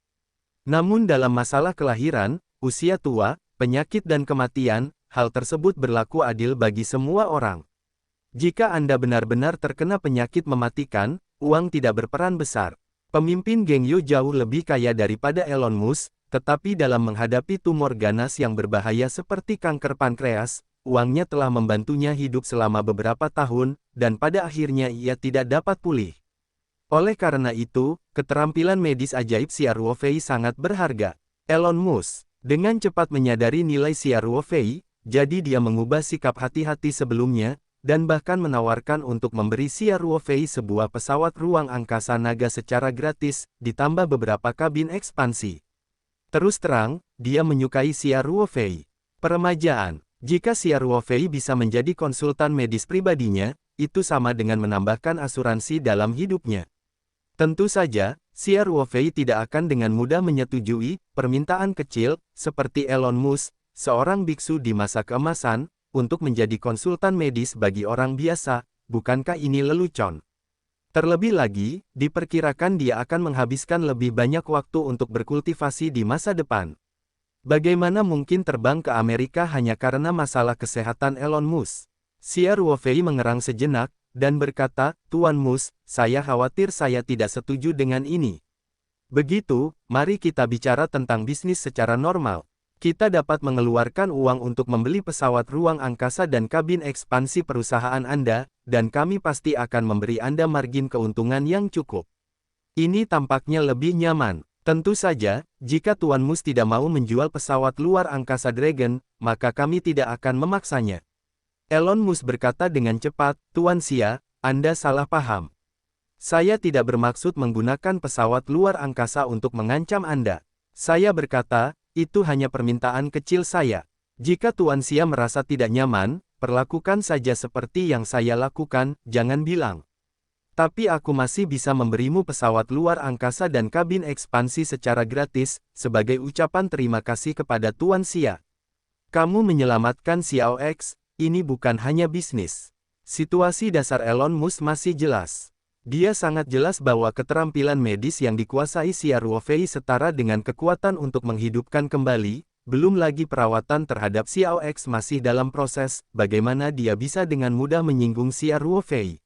Namun dalam masalah kelahiran, usia tua, penyakit dan kematian, hal tersebut berlaku adil bagi semua orang. Jika Anda benar-benar terkena penyakit mematikan, uang tidak berperan besar. Pemimpin geng Yu jauh lebih kaya daripada Elon Musk, tetapi dalam menghadapi tumor ganas yang berbahaya seperti kanker pankreas, uangnya telah membantunya hidup selama beberapa tahun, dan pada akhirnya ia tidak dapat pulih. Oleh karena itu, keterampilan medis ajaib Xia Ruofei sangat berharga. Elon Musk, dengan cepat menyadari nilai Xia Ruofei, jadi dia mengubah sikap hati-hati sebelumnya, dan bahkan menawarkan untuk memberi Xia Ruofei sebuah pesawat ruang angkasa naga secara gratis, ditambah beberapa kabin ekspansi. Terus terang, dia menyukai Xia Ruofei. Peremajaan. Jika Xia Ruofei bisa menjadi konsultan medis pribadinya, itu sama dengan menambahkan asuransi dalam hidupnya. Tentu saja, Xia Ruofei tidak akan dengan mudah menyetujui permintaan kecil, seperti Elon Musk, seorang biksu di masa keemasan, untuk menjadi konsultan medis bagi orang biasa. Bukankah ini lelucon? Terlebih lagi, diperkirakan dia akan menghabiskan lebih banyak waktu untuk berkultivasi di masa depan. Bagaimana mungkin terbang ke Amerika hanya karena masalah kesehatan Elon Musk? Xia Ruofei mengerang sejenak, dan berkata, "Tuan Musk, saya khawatir saya tidak setuju dengan ini. Begitu, mari kita bicara tentang bisnis secara normal. Kita dapat mengeluarkan uang untuk membeli pesawat ruang angkasa dan kabin ekspansi perusahaan Anda, dan kami pasti akan memberi Anda margin keuntungan yang cukup. Ini tampaknya lebih nyaman. Tentu saja, jika Tuan Musk tidak mau menjual pesawat luar angkasa Dragon, maka kami tidak akan memaksanya." Elon Musk berkata dengan cepat, "Tuan Xia, Anda salah paham. Saya tidak bermaksud menggunakan pesawat luar angkasa untuk mengancam Anda. Saya berkata, itu hanya permintaan kecil saya. Jika Tuan Xia merasa tidak nyaman, perlakukan saja seperti yang saya lakukan, jangan bilang. Tapi aku masih bisa memberimu pesawat luar angkasa dan kabin ekspansi secara gratis, sebagai ucapan terima kasih kepada Tuan Xia. Kamu menyelamatkan Xiao X, ini bukan hanya bisnis." Situasi dasar Elon Musk masih jelas. Dia sangat jelas bahwa keterampilan medis yang dikuasai Xia Ruofei setara dengan kekuatan untuk menghidupkan kembali, belum lagi perawatan terhadap Xiao X masih dalam proses, bagaimana dia bisa dengan mudah menyinggung Xia Ruofei.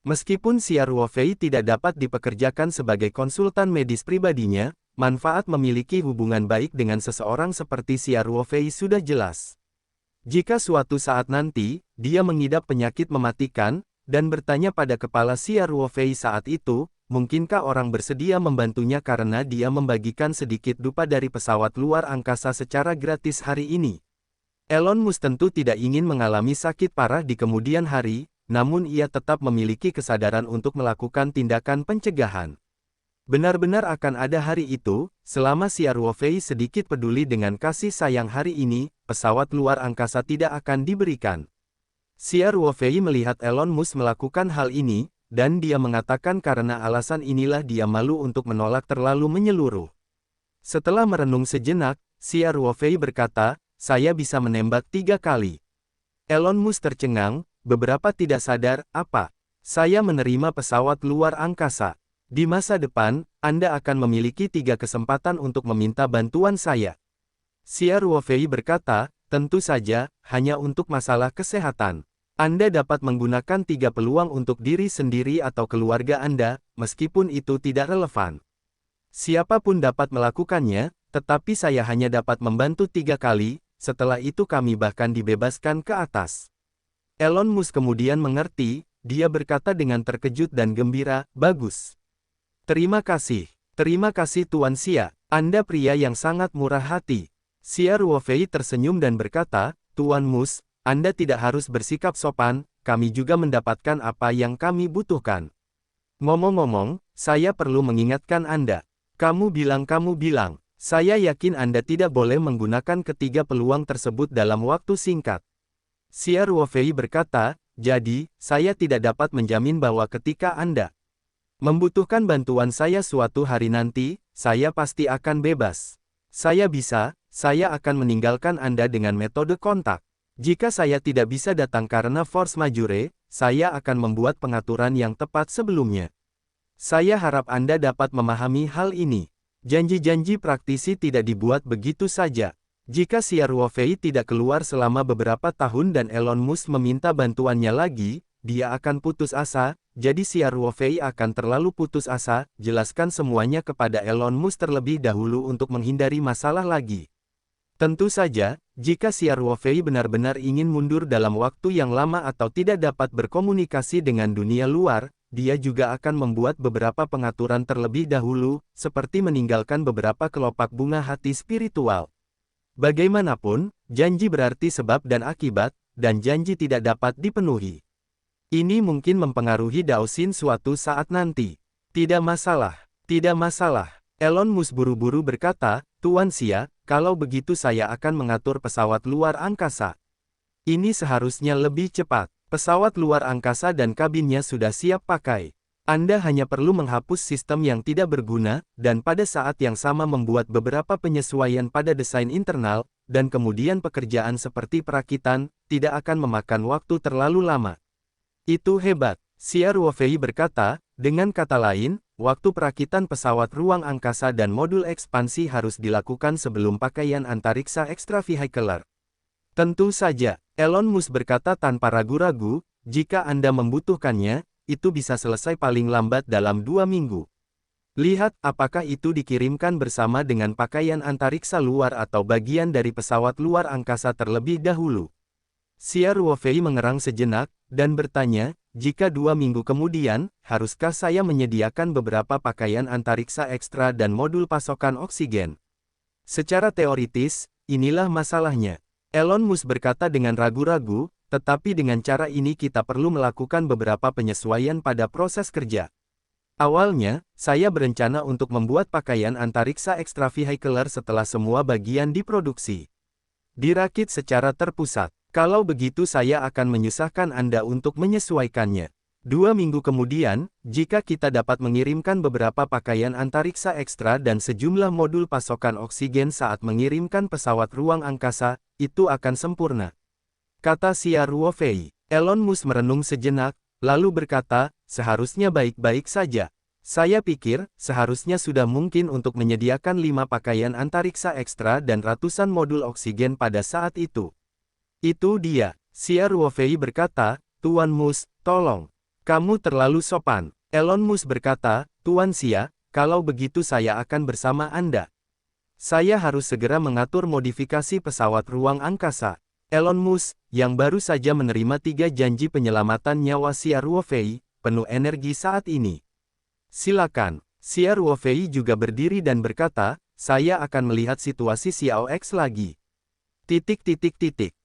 Meskipun Xia Ruofei tidak dapat dipekerjakan sebagai konsultan medis pribadinya, manfaat memiliki hubungan baik dengan seseorang seperti Xia Ruofei sudah jelas. Jika suatu saat nanti, dia mengidap penyakit mematikan, dan bertanya pada kepala Xia Ruofei saat itu, mungkinkah orang bersedia membantunya karena dia membagikan sedikit dupa dari pesawat luar angkasa secara gratis hari ini. Elon Musk tentu tidak ingin mengalami sakit parah di kemudian hari, namun ia tetap memiliki kesadaran untuk melakukan tindakan pencegahan. Benar-benar akan ada hari itu, selama Xia Ruofei sedikit peduli dengan kasih sayang hari ini, pesawat luar angkasa tidak akan diberikan. Xia Ruofei melihat Elon Musk melakukan hal ini, dan dia mengatakan karena alasan inilah dia malu untuk menolak terlalu menyeluruh. Setelah merenung sejenak, Xia Ruofei berkata, saya bisa menembak 3 kali. Elon Musk tercengang, beberapa tidak sadar, apa? Saya menerima pesawat luar angkasa. Di masa depan, Anda akan memiliki 3 kesempatan untuk meminta bantuan saya. Xia Ruofei berkata, tentu saja, hanya untuk masalah kesehatan. Anda dapat menggunakan 3 peluang untuk diri sendiri atau keluarga Anda, meskipun itu tidak relevan. Siapapun dapat melakukannya, tetapi saya hanya dapat membantu 3 kali, setelah itu kami bahkan dibebaskan ke atas. Elon Musk kemudian mengerti, dia berkata dengan terkejut dan gembira, bagus. Terima kasih Tuan Xia, Anda pria yang sangat murah hati. Xia Ruofei tersenyum dan berkata, Tuan Musk, Anda tidak harus bersikap sopan, kami juga mendapatkan apa yang kami butuhkan. Ngomong-ngomong, saya perlu mengingatkan Anda. Kamu bilang, saya yakin Anda tidak boleh menggunakan ketiga peluang tersebut dalam waktu singkat. Xia Ruofei berkata, jadi, saya tidak dapat menjamin bahwa ketika Anda membutuhkan bantuan saya suatu hari nanti, saya pasti akan bebas. Saya akan meninggalkan Anda dengan metode kontak. Jika saya tidak bisa datang karena force majeure, saya akan membuat pengaturan yang tepat sebelumnya. Saya harap Anda dapat memahami hal ini. Janji-janji praktisi tidak dibuat begitu saja. Jika Xia Ruofei tidak keluar selama beberapa tahun dan Elon Musk meminta bantuannya lagi, dia akan putus asa, jadi Xia Ruofei akan terlalu putus asa, jelaskan semuanya kepada Elon Musk terlebih dahulu untuk menghindari masalah lagi. Tentu saja, jika Xia Ruofei benar-benar ingin mundur dalam waktu yang lama atau tidak dapat berkomunikasi dengan dunia luar, dia juga akan membuat beberapa pengaturan terlebih dahulu, seperti meninggalkan beberapa kelopak bunga hati spiritual. Bagaimanapun, janji berarti sebab dan akibat, dan janji tidak dapat dipenuhi. Ini mungkin mempengaruhi Daoxin suatu saat nanti. Tidak masalah. Elon Musk buru-buru berkata, Tuan Xia, kalau begitu saya akan mengatur pesawat luar angkasa. Ini seharusnya lebih cepat. Pesawat luar angkasa dan kabinnya sudah siap pakai. Anda hanya perlu menghapus sistem yang tidak berguna, dan pada saat yang sama membuat beberapa penyesuaian pada desain internal, dan kemudian pekerjaan seperti perakitan, tidak akan memakan waktu terlalu lama. Itu hebat, Xia Ruofei berkata, dengan kata lain, waktu perakitan pesawat ruang angkasa dan modul ekspansi harus dilakukan sebelum pakaian antariksa extravehicular. Tentu saja, Elon Musk berkata tanpa ragu-ragu, jika Anda membutuhkannya, itu bisa selesai paling lambat dalam 2 minggu. Lihat apakah itu dikirimkan bersama dengan pakaian antariksa luar atau bagian dari pesawat luar angkasa terlebih dahulu. Xia Ruofei mengerang sejenak, dan bertanya, jika 2 minggu kemudian, haruskah saya menyediakan beberapa pakaian antariksa ekstra dan modul pasokan oksigen? Secara teoritis, inilah masalahnya. Elon Musk berkata dengan ragu-ragu, tetapi dengan cara ini kita perlu melakukan beberapa penyesuaian pada proses kerja. Awalnya, saya berencana untuk membuat pakaian antariksa extravehicular setelah semua bagian diproduksi. Dirakit secara terpusat. Kalau begitu saya akan menyusahkan Anda untuk menyesuaikannya. 2 minggu kemudian, jika kita dapat mengirimkan beberapa pakaian antariksa ekstra dan sejumlah modul pasokan oksigen saat mengirimkan pesawat ruang angkasa, itu akan sempurna. Kata Xia Ruofei. Elon Musk merenung sejenak, lalu berkata, seharusnya baik-baik saja. Saya pikir, seharusnya sudah mungkin untuk menyediakan 5 pakaian antariksa ekstra dan ratusan modul oksigen pada saat itu. Itu dia, Xia Ruofei berkata, Tuan Mus, tolong. Kamu terlalu sopan. Elon Musk berkata, Tuan Xia, kalau begitu saya akan bersama Anda. Saya harus segera mengatur modifikasi pesawat ruang angkasa. Elon Musk, yang baru saja menerima 3 janji penyelamatan nyawa Xia Ruofei, penuh energi saat ini. Silakan. Xia Ruofei juga berdiri dan berkata, saya akan melihat situasi Xiao X lagi.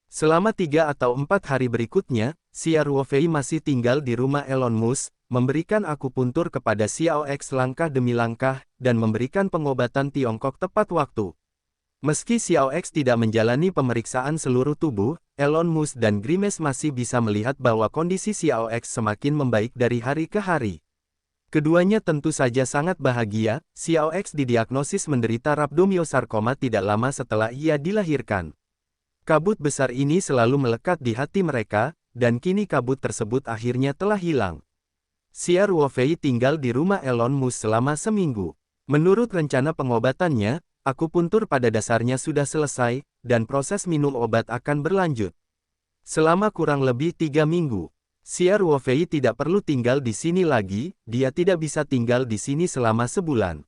Selama 3 atau 4 hari berikutnya, Xia Ruofei masih tinggal di rumah Elon Musk, memberikan akupuntur kepada Xiao X langkah demi langkah, dan memberikan pengobatan Tiongkok tepat waktu. Meski Xiao X tidak menjalani pemeriksaan seluruh tubuh, Elon Musk dan Grimes masih bisa melihat bahwa kondisi Xiao X semakin membaik dari hari ke hari. Keduanya tentu saja sangat bahagia. Xiao X didiagnosis menderita rhabdomyosarkoma tidak lama setelah ia dilahirkan. Kabut besar ini selalu melekat di hati mereka, dan kini kabut tersebut akhirnya telah hilang. Xia Ruofei tinggal di rumah Elon Musk selama seminggu. Menurut rencana pengobatannya, akupuntur pada dasarnya sudah selesai, dan proses minum obat akan berlanjut. Selama kurang lebih 3 minggu, Xia Ruofei tidak perlu tinggal di sini lagi, dia tidak bisa tinggal di sini selama sebulan.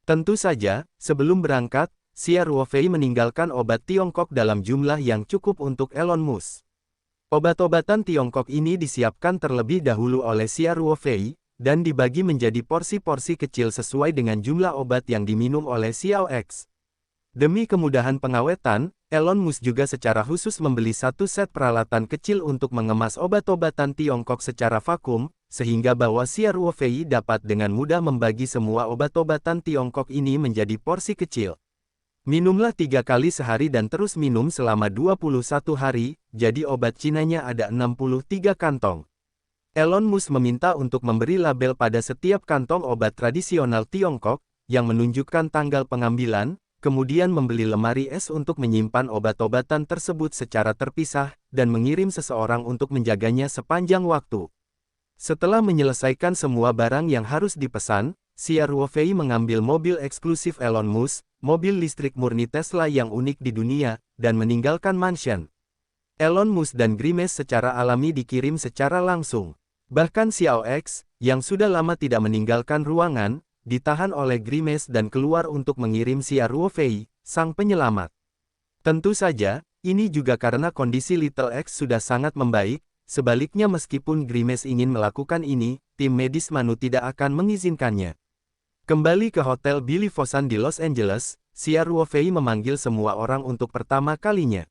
Tentu saja, sebelum berangkat, Xia Ruofei meninggalkan obat Tiongkok dalam jumlah yang cukup untuk Elon Musk. Obat-obatan Tiongkok ini disiapkan terlebih dahulu oleh Xia Ruofei, dan dibagi menjadi porsi-porsi kecil sesuai dengan jumlah obat yang diminum oleh Xiao X. Demi kemudahan pengawetan, Elon Musk juga secara khusus membeli 1 set peralatan kecil untuk mengemas obat-obatan Tiongkok secara vakum, sehingga bahwa Xia Ruofei dapat dengan mudah membagi semua obat-obatan Tiongkok ini menjadi porsi kecil. Minumlah 3 kali sehari dan terus minum selama 21 hari, jadi obat Cinanya ada 63 kantong. Elon Musk meminta untuk memberi label pada setiap kantong obat tradisional Tiongkok, yang menunjukkan tanggal pengambilan, kemudian membeli lemari es untuk menyimpan obat-obatan tersebut secara terpisah, dan mengirim seseorang untuk menjaganya sepanjang waktu. Setelah menyelesaikan semua barang yang harus dipesan, Xia Ruofei mengambil mobil eksklusif Elon Musk, mobil listrik murni Tesla yang unik di dunia, dan meninggalkan mansion. Elon Musk dan Grimes secara alami dikirim secara langsung. Bahkan Xiao X, yang sudah lama tidak meninggalkan ruangan, ditahan oleh Grimes dan keluar untuk mengirim Xia Ruofei, sang penyelamat. Tentu saja, ini juga karena kondisi Little X sudah sangat membaik, sebaliknya meskipun Grimes ingin melakukan ini, tim medis Manu tidak akan mengizinkannya. Kembali ke Hotel Billy Fosan di Los Angeles, Xia Ruofei memanggil semua orang untuk pertama kalinya.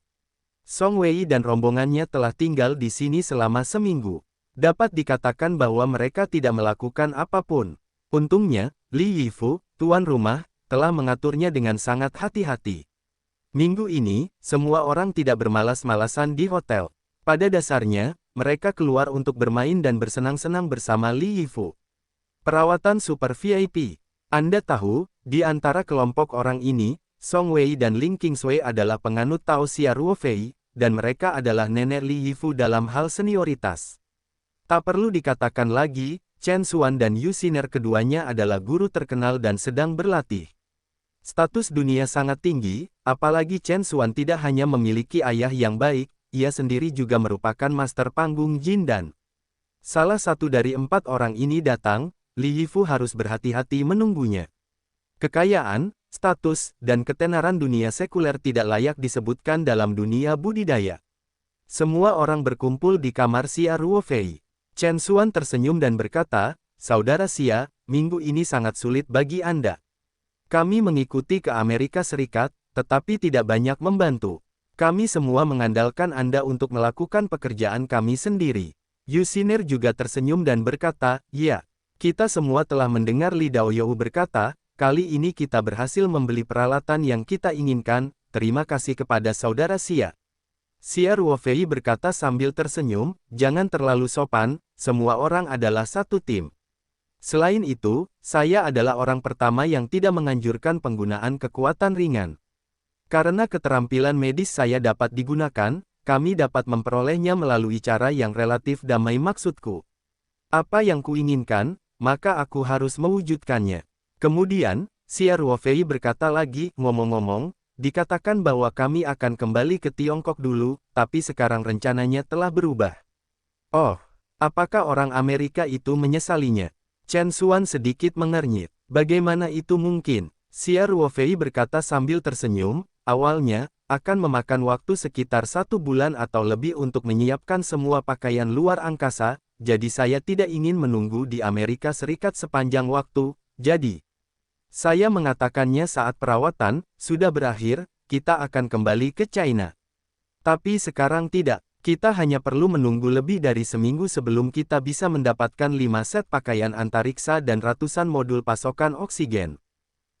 Song Wei dan rombongannya telah tinggal di sini selama seminggu. Dapat dikatakan bahwa mereka tidak melakukan apapun. Untungnya, Li Yifu, tuan rumah, telah mengaturnya dengan sangat hati-hati. Minggu ini, semua orang tidak bermalas-malasan di hotel. Pada dasarnya, mereka keluar untuk bermain dan bersenang-senang bersama Li Yifu. Perawatan super VIP. Anda tahu, di antara kelompok orang ini, Song Wei dan Ling Qingshui adalah penganut Tao Xia Ruofei, dan mereka adalah nenek Li Yifu dalam hal senioritas. Tak perlu dikatakan lagi, Chen Xuan dan Yu Xiner keduanya adalah guru terkenal dan sedang berlatih. Status dunia sangat tinggi, apalagi Chen Xuan tidak hanya memiliki ayah yang baik, ia sendiri juga merupakan master panggung Jin Dan. Salah satu dari 4 orang ini datang, Li Yifu harus berhati-hati menunggunya. Kekayaan, status, dan ketenaran dunia sekuler tidak layak disebutkan dalam dunia budidaya. Semua orang berkumpul di kamar Xia Ruofei. Chen Xuan tersenyum dan berkata, Saudara Xia, minggu ini sangat sulit bagi Anda. Kami mengikuti ke Amerika Serikat, tetapi tidak banyak membantu. Kami semua mengandalkan Anda untuk melakukan pekerjaan kami sendiri. Yu Xiner juga tersenyum dan berkata, ya, kita semua telah mendengar Li Daoyou berkata, kali ini kita berhasil membeli peralatan yang kita inginkan, terima kasih kepada Saudara Xia. Xia Ruofei berkata sambil tersenyum, jangan terlalu sopan, semua orang adalah satu tim. Selain itu, saya adalah orang pertama yang tidak menganjurkan penggunaan kekuatan ringan. Karena keterampilan medis saya dapat digunakan, kami dapat memperolehnya melalui cara yang relatif damai maksudku. Apa yang kuinginkan, maka aku harus mewujudkannya. Kemudian, Xia Ruofei berkata lagi, ngomong-ngomong, dikatakan bahwa kami akan kembali ke Tiongkok dulu, tapi sekarang rencananya telah berubah. Oh, apakah orang Amerika itu menyesalinya? Chen Xuan sedikit mengernyit. Bagaimana itu mungkin? Xia Ruofei berkata sambil tersenyum, awalnya, akan memakan waktu sekitar 1 bulan atau lebih untuk menyiapkan semua pakaian luar angkasa, jadi saya tidak ingin menunggu di Amerika Serikat sepanjang waktu, jadi saya mengatakannya saat perawatan sudah berakhir, kita akan kembali ke China. Tapi sekarang tidak, kita hanya perlu menunggu lebih dari seminggu sebelum kita bisa mendapatkan 5 set pakaian antariksa dan ratusan modul pasokan oksigen.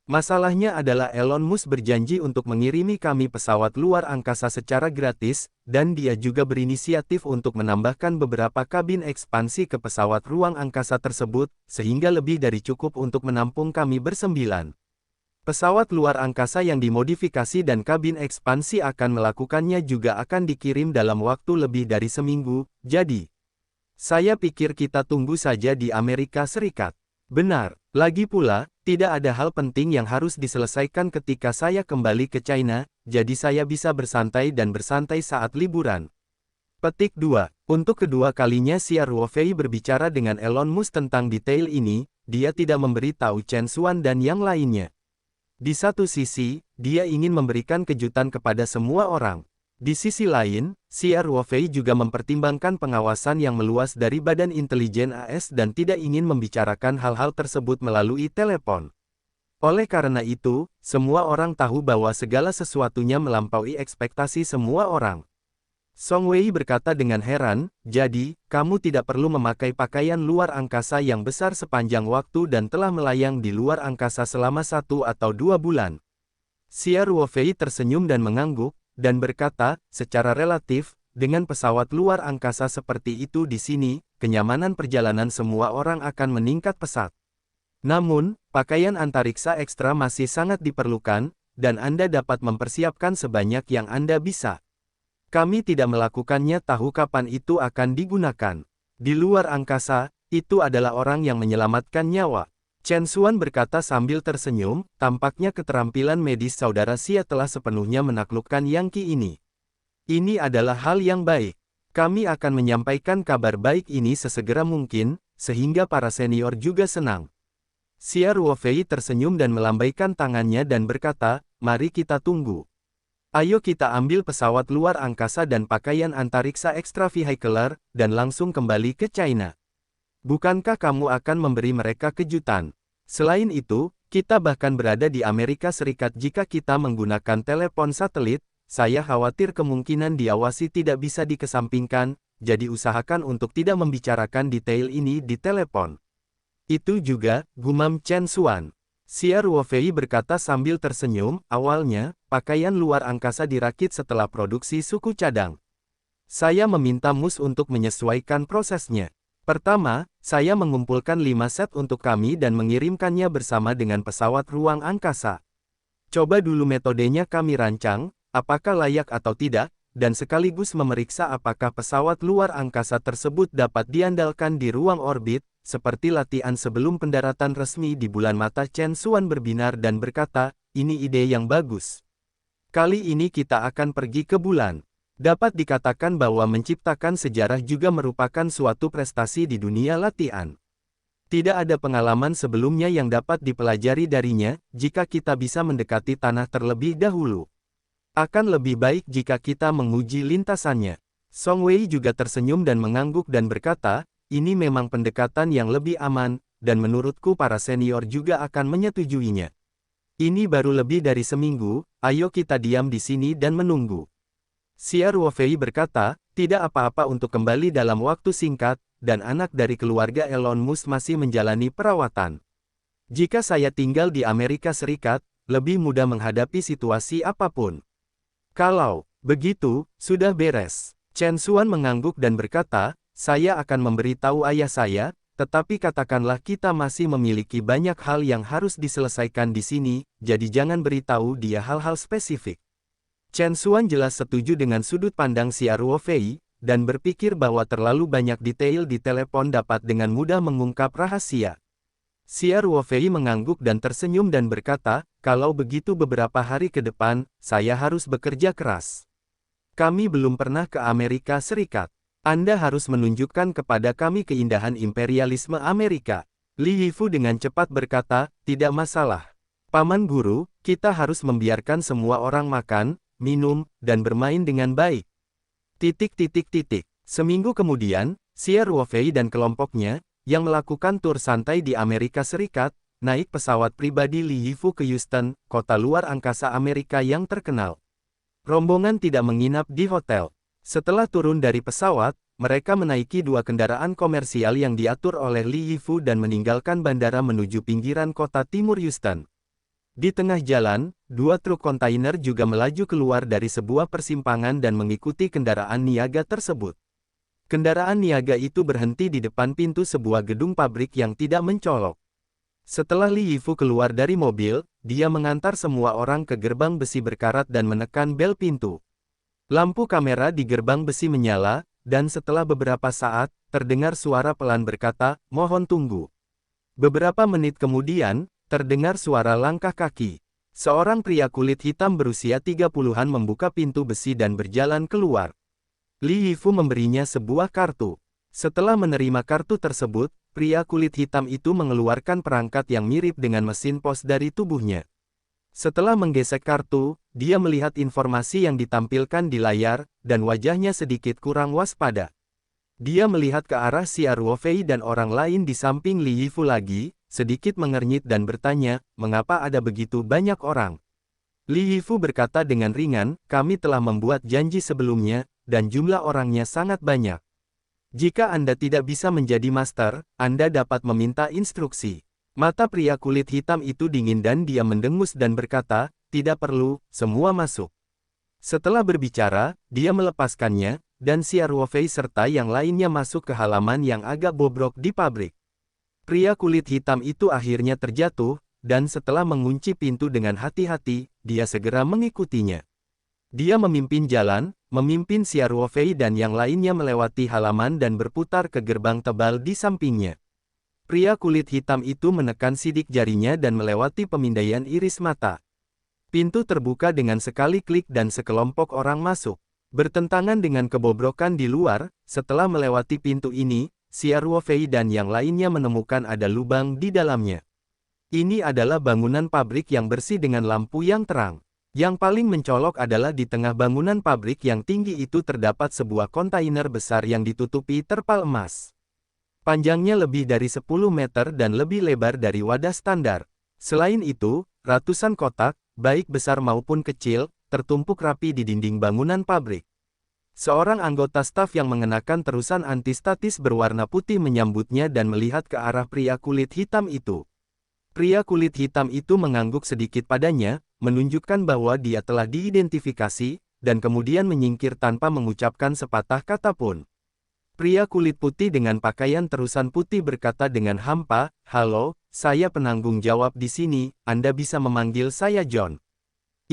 Masalahnya adalah Elon Musk berjanji untuk mengirimi kami pesawat luar angkasa secara gratis, dan dia juga berinisiatif untuk menambahkan beberapa kabin ekspansi ke pesawat ruang angkasa tersebut, sehingga lebih dari cukup untuk menampung kami bersembilan. Pesawat luar angkasa yang dimodifikasi dan kabin ekspansi akan melakukannya juga akan dikirim dalam waktu lebih dari seminggu, jadi saya pikir kita tunggu saja di Amerika Serikat. Benar, lagi pula, tidak ada hal penting yang harus diselesaikan ketika saya kembali ke China, jadi saya bisa bersantai dan bersantai saat liburan. Petik 2. Untuk kedua kalinya Xia Ruofei berbicara dengan Elon Musk tentang detail ini, dia tidak memberitahu Chen Xuan dan yang lainnya. Di satu sisi, dia ingin memberikan kejutan kepada semua orang. Di sisi lain, Xia Ruofei juga mempertimbangkan pengawasan yang meluas dari Badan Intelijen AS dan tidak ingin membicarakan hal-hal tersebut melalui telepon. Oleh karena itu, semua orang tahu bahwa segala sesuatunya melampaui ekspektasi semua orang. Song Wei berkata dengan heran, jadi, kamu tidak perlu memakai pakaian luar angkasa yang besar sepanjang waktu dan telah melayang di luar angkasa selama 1 atau 2 bulan. Xia Ruofei tersenyum dan mengangguk, dan berkata, secara relatif, dengan pesawat luar angkasa seperti itu di sini, kenyamanan perjalanan semua orang akan meningkat pesat. Namun, pakaian antariksa ekstra masih sangat diperlukan, dan Anda dapat mempersiapkan sebanyak yang Anda bisa. Kami tidak melakukannya tahu kapan itu akan digunakan. Di luar angkasa, itu adalah orang yang menyelamatkan nyawa. Chen Xuan berkata sambil tersenyum, tampaknya keterampilan medis saudara Xia telah sepenuhnya menaklukkan Yangqi ini. Ini adalah hal yang baik. Kami akan menyampaikan kabar baik ini sesegera mungkin, sehingga para senior juga senang. Xia Ruofei tersenyum dan melambaikan tangannya dan berkata, mari kita tunggu. Ayo kita ambil pesawat luar angkasa dan pakaian antariksa extravehicular, dan langsung kembali ke China. Bukankah kamu akan memberi mereka kejutan? Selain itu, kita bahkan berada di Amerika Serikat jika kita menggunakan telepon satelit, saya khawatir kemungkinan diawasi tidak bisa dikesampingkan, jadi usahakan untuk tidak membicarakan detail ini di telepon. Itu juga, gumam Chen Xuan. Xia Ruofei berkata sambil tersenyum, awalnya, pakaian luar angkasa dirakit setelah produksi suku cadang. Saya meminta Musk untuk menyesuaikan prosesnya. Pertama, saya mengumpulkan 5 set untuk kami dan mengirimkannya bersama dengan pesawat ruang angkasa. Coba dulu metodenya kami rancang, apakah layak atau tidak, dan sekaligus memeriksa apakah pesawat luar angkasa tersebut dapat diandalkan di ruang orbit, seperti latihan sebelum pendaratan resmi di bulan. Mata Chen Xuan berbinar dan berkata, ini ide yang bagus. Kali ini kita akan pergi ke bulan. Dapat dikatakan bahwa menciptakan sejarah juga merupakan suatu prestasi di dunia latihan. Tidak ada pengalaman sebelumnya yang dapat dipelajari darinya, jika kita bisa mendekati tanah terlebih dahulu. Akan lebih baik jika kita menguji lintasannya. Song Wei juga tersenyum dan mengangguk dan berkata, ini memang pendekatan yang lebih aman, dan menurutku para senior juga akan menyetujuinya. Ini baru lebih dari seminggu, ayo kita diam di sini dan menunggu. Xia Ruofei berkata, tidak apa-apa untuk kembali dalam waktu singkat, dan anak dari keluarga Elon Musk masih menjalani perawatan. Jika saya tinggal di Amerika Serikat, lebih mudah menghadapi situasi apapun. Kalau begitu, sudah beres. Chen Xuan mengangguk dan berkata, saya akan memberitahu ayah saya, tetapi katakanlah kita masih memiliki banyak hal yang harus diselesaikan di sini, jadi jangan beritahu dia hal-hal spesifik. Chen Xuan jelas setuju dengan sudut pandang Xia Ruofei, dan berpikir bahwa terlalu banyak detail di telepon dapat dengan mudah mengungkap rahasia. Xia Ruofei mengangguk dan tersenyum dan berkata, kalau begitu beberapa hari ke depan, saya harus bekerja keras. Kami belum pernah ke Amerika Serikat. Anda harus menunjukkan kepada kami keindahan imperialisme Amerika. Li Yifu dengan cepat berkata, tidak masalah. Paman Guru, kita harus membiarkan semua orang makan, minum, dan bermain dengan baik. Seminggu kemudian, Xia Ruofei dan kelompoknya, yang melakukan tur santai di Amerika Serikat, naik pesawat pribadi Li Yifu ke Houston, kota luar angkasa Amerika yang terkenal. Rombongan tidak menginap di hotel. Setelah turun dari pesawat, mereka menaiki dua kendaraan komersial yang diatur oleh Li Yifu dan meninggalkan bandara menuju pinggiran kota timur Houston. Di tengah jalan, dua truk kontainer juga melaju keluar dari sebuah persimpangan dan mengikuti kendaraan niaga tersebut. Kendaraan niaga itu berhenti di depan pintu sebuah gedung pabrik yang tidak mencolok. Setelah Li Yifu keluar dari mobil, dia mengantar semua orang ke gerbang besi berkarat dan menekan bel pintu. Lampu kamera di gerbang besi menyala, dan setelah beberapa saat, terdengar suara pelan berkata, "Mohon tunggu." Beberapa menit kemudian, terdengar suara langkah kaki. Seorang pria kulit hitam berusia 30-an membuka pintu besi dan berjalan keluar. Li Yifu memberinya sebuah kartu. Setelah menerima kartu tersebut, pria kulit hitam itu mengeluarkan perangkat yang mirip dengan mesin pos dari tubuhnya. Setelah menggesek kartu, dia melihat informasi yang ditampilkan di layar, dan wajahnya sedikit kurang waspada. Dia melihat ke arah Xia Ruofei dan orang lain di samping Li Yifu lagi, sedikit mengernyit dan bertanya, mengapa ada begitu banyak orang? Li Yifu berkata dengan ringan, kami telah membuat janji sebelumnya, dan jumlah orangnya sangat banyak. Jika Anda tidak bisa menjadi master, Anda dapat meminta instruksi. Mata pria kulit hitam itu dingin dan dia mendengus dan berkata, tidak perlu, semua masuk. Setelah berbicara, dia melepaskannya, dan Xia Ruofei serta yang lainnya masuk ke halaman yang agak bobrok di pabrik. Pria kulit hitam itu akhirnya terjatuh, dan setelah mengunci pintu dengan hati-hati, dia segera mengikutinya. Dia memimpin jalan, memimpin Xia Ruofei dan yang lainnya melewati halaman dan berputar ke gerbang tebal di sampingnya. Pria kulit hitam itu menekan sidik jarinya dan melewati pemindaian iris mata. Pintu terbuka dengan sekali klik dan sekelompok orang masuk. Bertentangan dengan kebobrokan di luar, setelah melewati pintu ini, Xia Ruofei dan yang lainnya menemukan ada lubang di dalamnya. Ini adalah bangunan pabrik yang bersih dengan lampu yang terang. Yang paling mencolok adalah di tengah bangunan pabrik yang tinggi itu terdapat sebuah kontainer besar yang ditutupi terpal emas. Panjangnya lebih dari 10 meter dan lebih lebar dari wadah standar. Selain itu, ratusan kotak, baik besar maupun kecil, tertumpuk rapi di dinding bangunan pabrik. Seorang anggota staf yang mengenakan terusan antistatis berwarna putih menyambutnya dan melihat ke arah pria kulit hitam itu. Pria kulit hitam itu mengangguk sedikit padanya, menunjukkan bahwa dia telah diidentifikasi, dan kemudian menyingkir tanpa mengucapkan sepatah kata pun. Pria kulit putih dengan pakaian terusan putih berkata dengan hampa, "Halo, saya penanggung jawab di sini, Anda bisa memanggil saya John."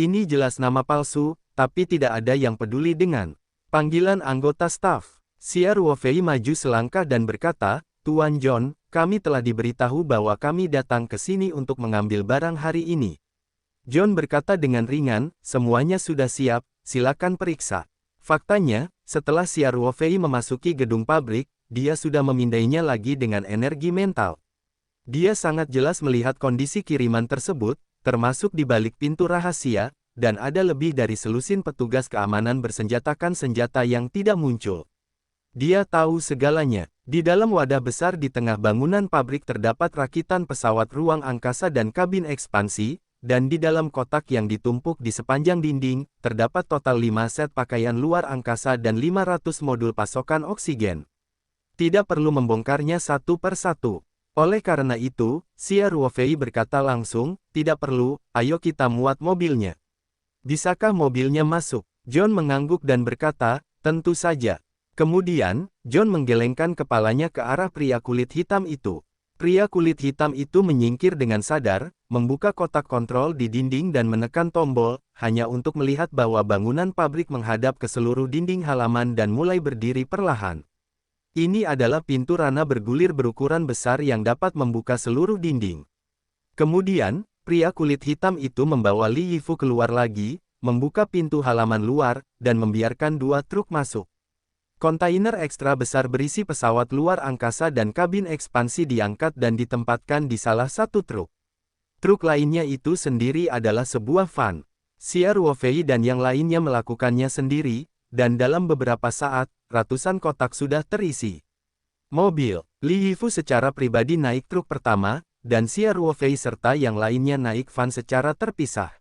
Ini jelas nama palsu, tapi tidak ada yang peduli dengan panggilan anggota staf. Xia Ruofei maju selangkah dan berkata, "Tuan John, kami telah diberitahu bahwa kami datang ke sini untuk mengambil barang hari ini." John berkata dengan ringan, "Semuanya sudah siap, silakan periksa." Faktanya, setelah Xia Ruofei memasuki gedung pabrik, dia sudah memindainya lagi dengan energi mental. Dia sangat jelas melihat kondisi kiriman tersebut, termasuk di balik pintu rahasia, dan ada lebih dari selusin petugas keamanan bersenjatakan senjata yang tidak muncul. Dia tahu segalanya. Di dalam wadah besar di tengah bangunan pabrik terdapat rakitan pesawat ruang angkasa dan kabin ekspansi, dan di dalam kotak yang ditumpuk di sepanjang dinding, terdapat total 5 set pakaian luar angkasa dan 500 modul pasokan oksigen. Tidak perlu membongkarnya satu per satu. Oleh karena itu, Xia Ruofei berkata langsung, "Tidak perlu, ayo kita muat mobilnya." "Bisakah mobilnya masuk?" John mengangguk dan berkata, "Tentu saja." Kemudian, John menggelengkan kepalanya ke arah pria kulit hitam itu. Pria kulit hitam itu menyingkir dengan sadar, membuka kotak kontrol di dinding dan menekan tombol, hanya untuk melihat bahwa bangunan pabrik menghadap ke seluruh dinding halaman dan mulai berdiri perlahan. Ini adalah pintu rana bergulir berukuran besar yang dapat membuka seluruh dinding. Kemudian, pria kulit hitam itu membawa Li Yifu keluar lagi, membuka pintu halaman luar, dan membiarkan 2 truk masuk. Kontainer ekstra besar berisi pesawat luar angkasa dan kabin ekspansi diangkat dan ditempatkan di salah satu truk. Truk lainnya itu sendiri adalah sebuah van. Xia Ruofei dan yang lainnya melakukannya sendiri, dan dalam beberapa saat, ratusan kotak sudah terisi. Mobil, Li Yifu secara pribadi naik truk pertama, dan Xia Ruofei serta yang lainnya naik van secara terpisah.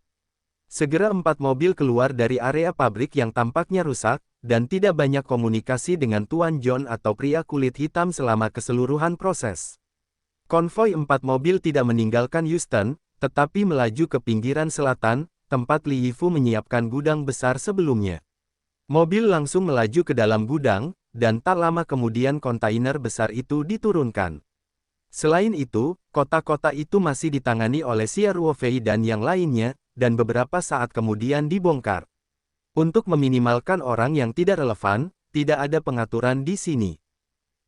Segera 4 mobil keluar dari area pabrik yang tampaknya rusak, dan tidak banyak komunikasi dengan Tuan John atau pria kulit hitam selama keseluruhan proses. Konvoi 4 mobil tidak meninggalkan Houston, tetapi melaju ke pinggiran selatan, tempat Li Yifu menyiapkan gudang besar sebelumnya. Mobil langsung melaju ke dalam gudang, dan tak lama kemudian kontainer besar itu diturunkan. Selain itu, kota-kota itu masih ditangani oleh Xia Ruofei dan yang lainnya, dan beberapa saat kemudian dibongkar. Untuk meminimalkan orang yang tidak relevan, tidak ada pengaturan di sini.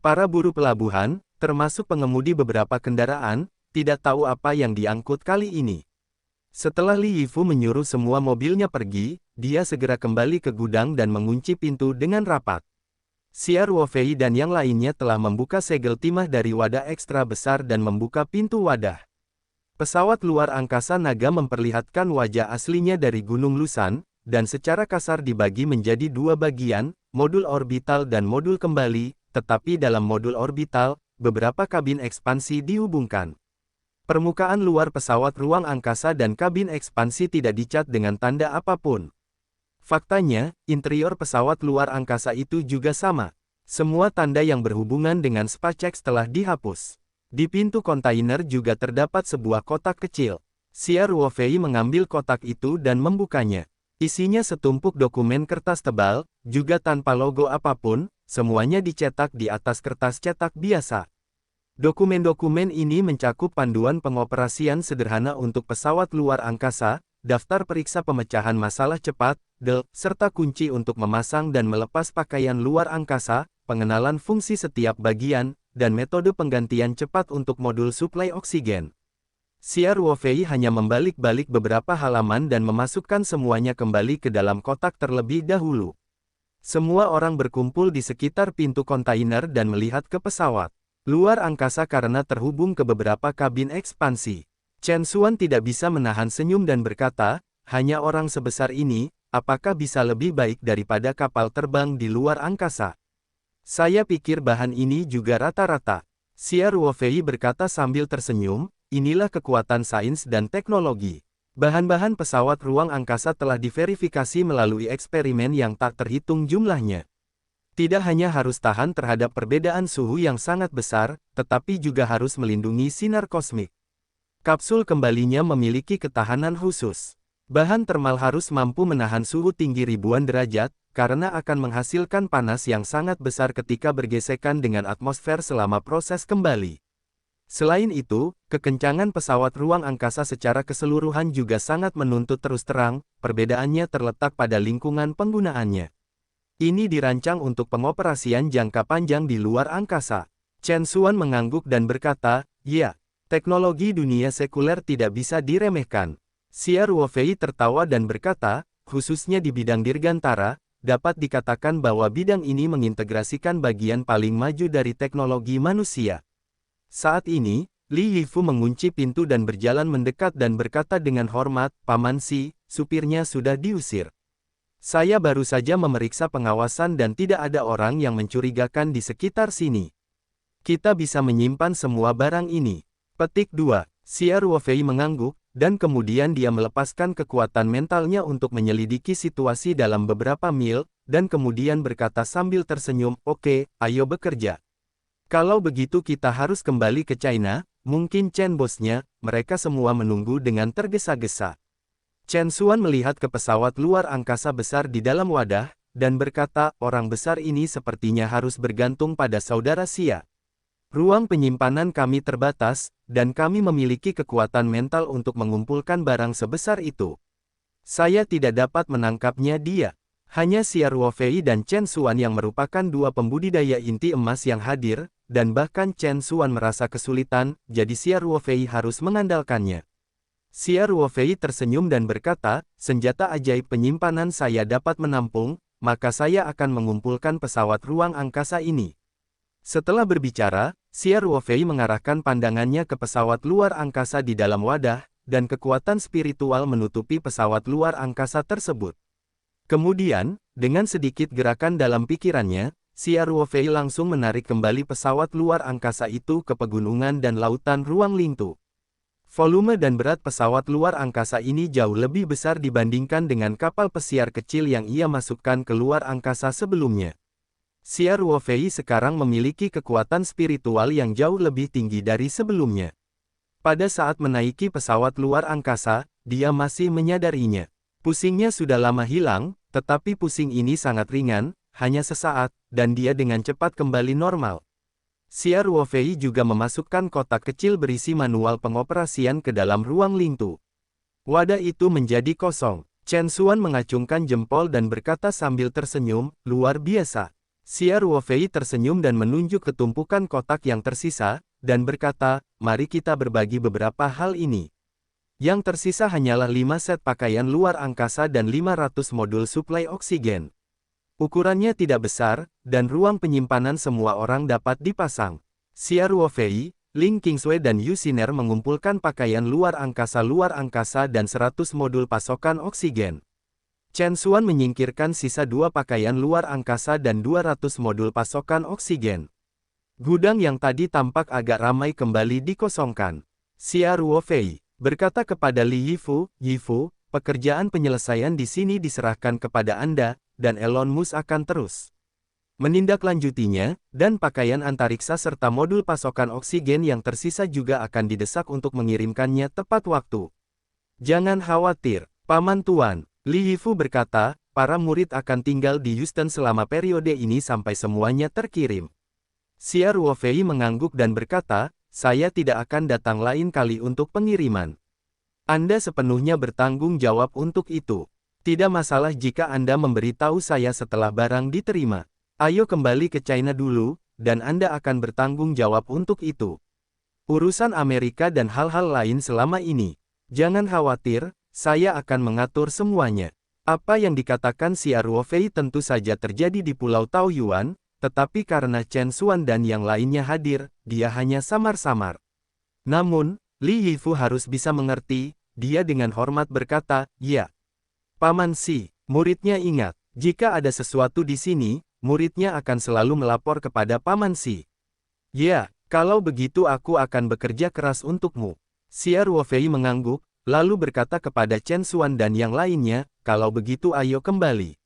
Para buruh pelabuhan, termasuk pengemudi beberapa kendaraan, tidak tahu apa yang diangkut kali ini. Setelah Li Yifu menyuruh semua mobilnya pergi, dia segera kembali ke gudang dan mengunci pintu dengan rapat. Xia Ruofei dan yang lainnya telah membuka segel timah dari wadah ekstra besar dan membuka pintu wadah. Pesawat luar angkasa naga memperlihatkan wajah aslinya dari Gunung Lusan, dan secara kasar dibagi menjadi 2 bagian, modul orbital dan modul kembali, tetapi dalam modul orbital, beberapa kabin ekspansi dihubungkan. Permukaan luar pesawat ruang angkasa dan kabin ekspansi tidak dicat dengan tanda apapun. Faktanya, interior pesawat luar angkasa itu juga sama. Semua tanda yang berhubungan dengan SpaceX telah dihapus. Di pintu kontainer juga terdapat sebuah kotak kecil. Xia Ruofei mengambil kotak itu dan membukanya. Isinya setumpuk dokumen kertas tebal, juga tanpa logo apapun, semuanya dicetak di atas kertas cetak biasa. Dokumen-dokumen ini mencakup panduan pengoperasian sederhana untuk pesawat luar angkasa, daftar periksa pemecahan masalah cepat, DEL, serta kunci untuk memasang dan melepas pakaian luar angkasa, pengenalan fungsi setiap bagian, dan metode penggantian cepat untuk modul suplai oksigen. Xia Ruofei hanya membalik-balik beberapa halaman dan memasukkan semuanya kembali ke dalam kotak terlebih dahulu. Semua orang berkumpul di sekitar pintu kontainer dan melihat ke pesawat luar angkasa karena terhubung ke beberapa kabin ekspansi. Chen Xuan tidak bisa menahan senyum dan berkata, hanya orang sebesar ini, apakah bisa lebih baik daripada kapal terbang di luar angkasa? Saya pikir bahan ini juga rata-rata. Xia Ruofei berkata sambil tersenyum, inilah kekuatan sains dan teknologi. Bahan-bahan pesawat ruang angkasa telah diverifikasi melalui eksperimen yang tak terhitung jumlahnya. Tidak hanya harus tahan terhadap perbedaan suhu yang sangat besar, tetapi juga harus melindungi sinar kosmik. Kapsul kembalinya memiliki ketahanan khusus. Bahan termal harus mampu menahan suhu tinggi ribuan derajat, karena akan menghasilkan panas yang sangat besar ketika bergesekan dengan atmosfer selama proses kembali. Selain itu, kekencangan pesawat ruang angkasa secara keseluruhan juga sangat menuntut terus terang, perbedaannya terletak pada lingkungan penggunaannya. Ini dirancang untuk pengoperasian jangka panjang di luar angkasa. Chen Xuan mengangguk dan berkata, ya, teknologi dunia sekuler tidak bisa diremehkan. Xia Ruofei tertawa dan berkata, khususnya di bidang dirgantara, dapat dikatakan bahwa bidang ini mengintegrasikan bagian paling maju dari teknologi manusia. Saat ini, Li Yifu mengunci pintu dan berjalan mendekat dan berkata dengan hormat, Paman Si, supirnya sudah diusir. Saya baru saja memeriksa pengawasan dan tidak ada orang yang mencurigakan di sekitar sini. Kita bisa menyimpan semua barang ini. Petik 2. Xia Ruofei mengangguk, dan kemudian dia melepaskan kekuatan mentalnya untuk menyelidiki situasi dalam beberapa mil, dan kemudian berkata sambil tersenyum, oke, ayo bekerja. Kalau begitu kita harus kembali ke China, mungkin Chen bosnya, mereka semua menunggu dengan tergesa-gesa. Chen Xuan melihat ke pesawat luar angkasa besar di dalam wadah, dan berkata, orang besar ini sepertinya harus bergantung pada saudara Xia. Ruang penyimpanan kami terbatas, dan kami memiliki kekuatan mental untuk mengumpulkan barang sebesar itu. Saya tidak dapat menangkapnya dia. Hanya Xia Ruofei dan Chen Xuan yang merupakan dua pembudidaya inti emas yang hadir, dan bahkan Chen Xuan merasa kesulitan, jadi Xia Ruofei harus mengandalkannya. Xia Ruofei tersenyum dan berkata, senjata ajaib penyimpanan saya dapat menampung, maka saya akan mengumpulkan pesawat ruang angkasa ini. Setelah berbicara, Xia Ruofei mengarahkan pandangannya ke pesawat luar angkasa di dalam wadah, dan kekuatan spiritual menutupi pesawat luar angkasa tersebut. Kemudian, dengan sedikit gerakan dalam pikirannya, Xia Ruofei langsung menarik kembali pesawat luar angkasa itu ke pegunungan dan lautan ruang Lingtu. Volume dan berat pesawat luar angkasa ini jauh lebih besar dibandingkan dengan kapal pesiar kecil yang ia masukkan ke luar angkasa sebelumnya. Xia Ruofei sekarang memiliki kekuatan spiritual yang jauh lebih tinggi dari sebelumnya. Pada saat menaiki pesawat luar angkasa, dia masih menyadarinya. Pusingnya sudah lama hilang, tetapi pusing ini sangat ringan, hanya sesaat, dan dia dengan cepat kembali normal. Xia Ruofei juga memasukkan kotak kecil berisi manual pengoperasian ke dalam ruang Lingtu. Wadah itu menjadi kosong. Chen Xuan mengacungkan jempol dan berkata sambil tersenyum, luar biasa. Xia Ruofei tersenyum dan menunjuk ke tumpukan kotak yang tersisa, dan berkata, mari kita berbagi beberapa hal ini. Yang tersisa hanyalah 5 set pakaian luar angkasa dan 500 modul suplai oksigen. Ukurannya tidak besar, dan ruang penyimpanan semua orang dapat dipasang. Xia Ruofei, Ling Qingsui dan Yu Xiner mengumpulkan pakaian luar angkasa dan 100 modul pasokan oksigen. Chen Xuan menyingkirkan sisa 2 pakaian luar angkasa dan 200 modul pasokan oksigen. Gudang yang tadi tampak agak ramai kembali dikosongkan. Xia Ruofei berkata kepada Li Yifu, Yifu, pekerjaan penyelesaian di sini diserahkan kepada Anda, dan Elon Musk akan terus menindaklanjutinya, dan pakaian antariksa serta modul pasokan oksigen yang tersisa juga akan didesak untuk mengirimkannya tepat waktu. Jangan khawatir, Paman Tuan, Li Yifu berkata, para murid akan tinggal di Houston selama periode ini sampai semuanya terkirim. Xia Ruofei mengangguk dan berkata, saya tidak akan datang lain kali untuk pengiriman. Anda sepenuhnya bertanggung jawab untuk itu. Tidak masalah jika Anda memberitahu saya setelah barang diterima. Ayo kembali ke China dulu, dan Anda akan bertanggung jawab untuk itu. Urusan Amerika dan hal-hal lain selama ini. Jangan khawatir, saya akan mengatur semuanya. Apa yang dikatakan Xia Ruofei tentu saja terjadi di Pulau Taoyuan, tetapi karena Chen Xuan dan yang lainnya hadir, dia hanya samar-samar. Namun, Li Yifu harus bisa mengerti, dia dengan hormat berkata, ya. Paman Si, muridnya ingat, jika ada sesuatu di sini, muridnya akan selalu melapor kepada Paman Si. Ya, kalau begitu aku akan bekerja keras untukmu. Xia Ruofei mengangguk, lalu berkata kepada Chen Xuan dan yang lainnya, kalau begitu ayo kembali.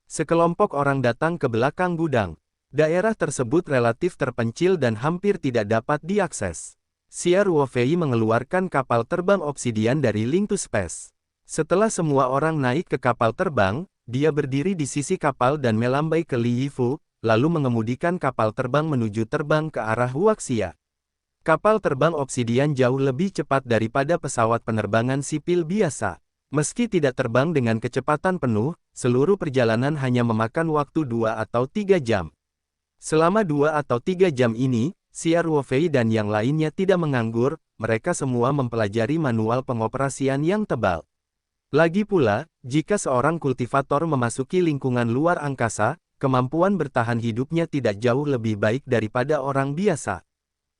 Sekelompok orang datang ke belakang gudang. Daerah tersebut relatif terpencil dan hampir tidak dapat diakses. Xia Ruofei mengeluarkan kapal terbang obsidian dari Lingtu Space. Setelah semua orang naik ke kapal terbang, dia berdiri di sisi kapal dan melambai ke Li Yifu, lalu mengemudikan kapal terbang menuju terbang ke arah Huaxia. Kapal terbang obsidian jauh lebih cepat daripada pesawat penerbangan sipil biasa. Meski tidak terbang dengan kecepatan penuh, seluruh perjalanan hanya memakan waktu 2 atau 3 jam. Selama 2 atau 3 jam ini, Xia Ruofei dan yang lainnya tidak menganggur, mereka semua mempelajari manual pengoperasian yang tebal. Lagi pula, jika seorang kultivator memasuki lingkungan luar angkasa, kemampuan bertahan hidupnya tidak jauh lebih baik daripada orang biasa.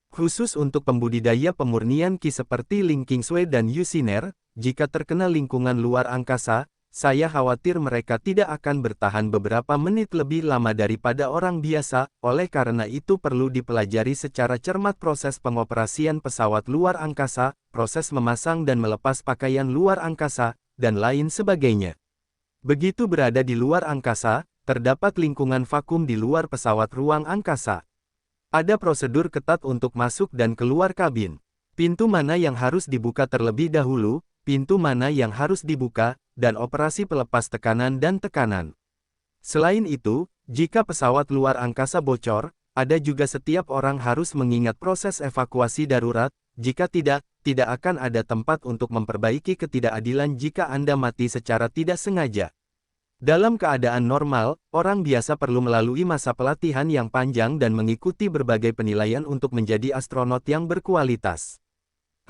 Khusus untuk pembudidaya pemurnian Qi seperti Ling Qingsui dan Yu Xiner, jika terkena lingkungan luar angkasa, saya khawatir mereka tidak akan bertahan beberapa menit lebih lama daripada orang biasa, oleh karena itu perlu dipelajari secara cermat proses pengoperasian pesawat luar angkasa, proses memasang dan melepas pakaian luar angkasa, dan lain sebagainya. Begitu berada di luar angkasa, terdapat lingkungan vakum di luar pesawat ruang angkasa. Ada prosedur ketat untuk masuk dan keluar kabin. Pintu mana yang harus dibuka terlebih dahulu, pintu mana yang harus dibuka, dan operasi pelepas tekanan dan tekanan. Selain itu, jika pesawat luar angkasa bocor, ada juga setiap orang harus mengingat proses evakuasi darurat, jika tidak akan ada tempat untuk memperbaiki ketidakadilan jika Anda mati secara tidak sengaja. Dalam keadaan normal, orang biasa perlu melalui masa pelatihan yang panjang dan mengikuti berbagai penilaian untuk menjadi astronot yang berkualitas.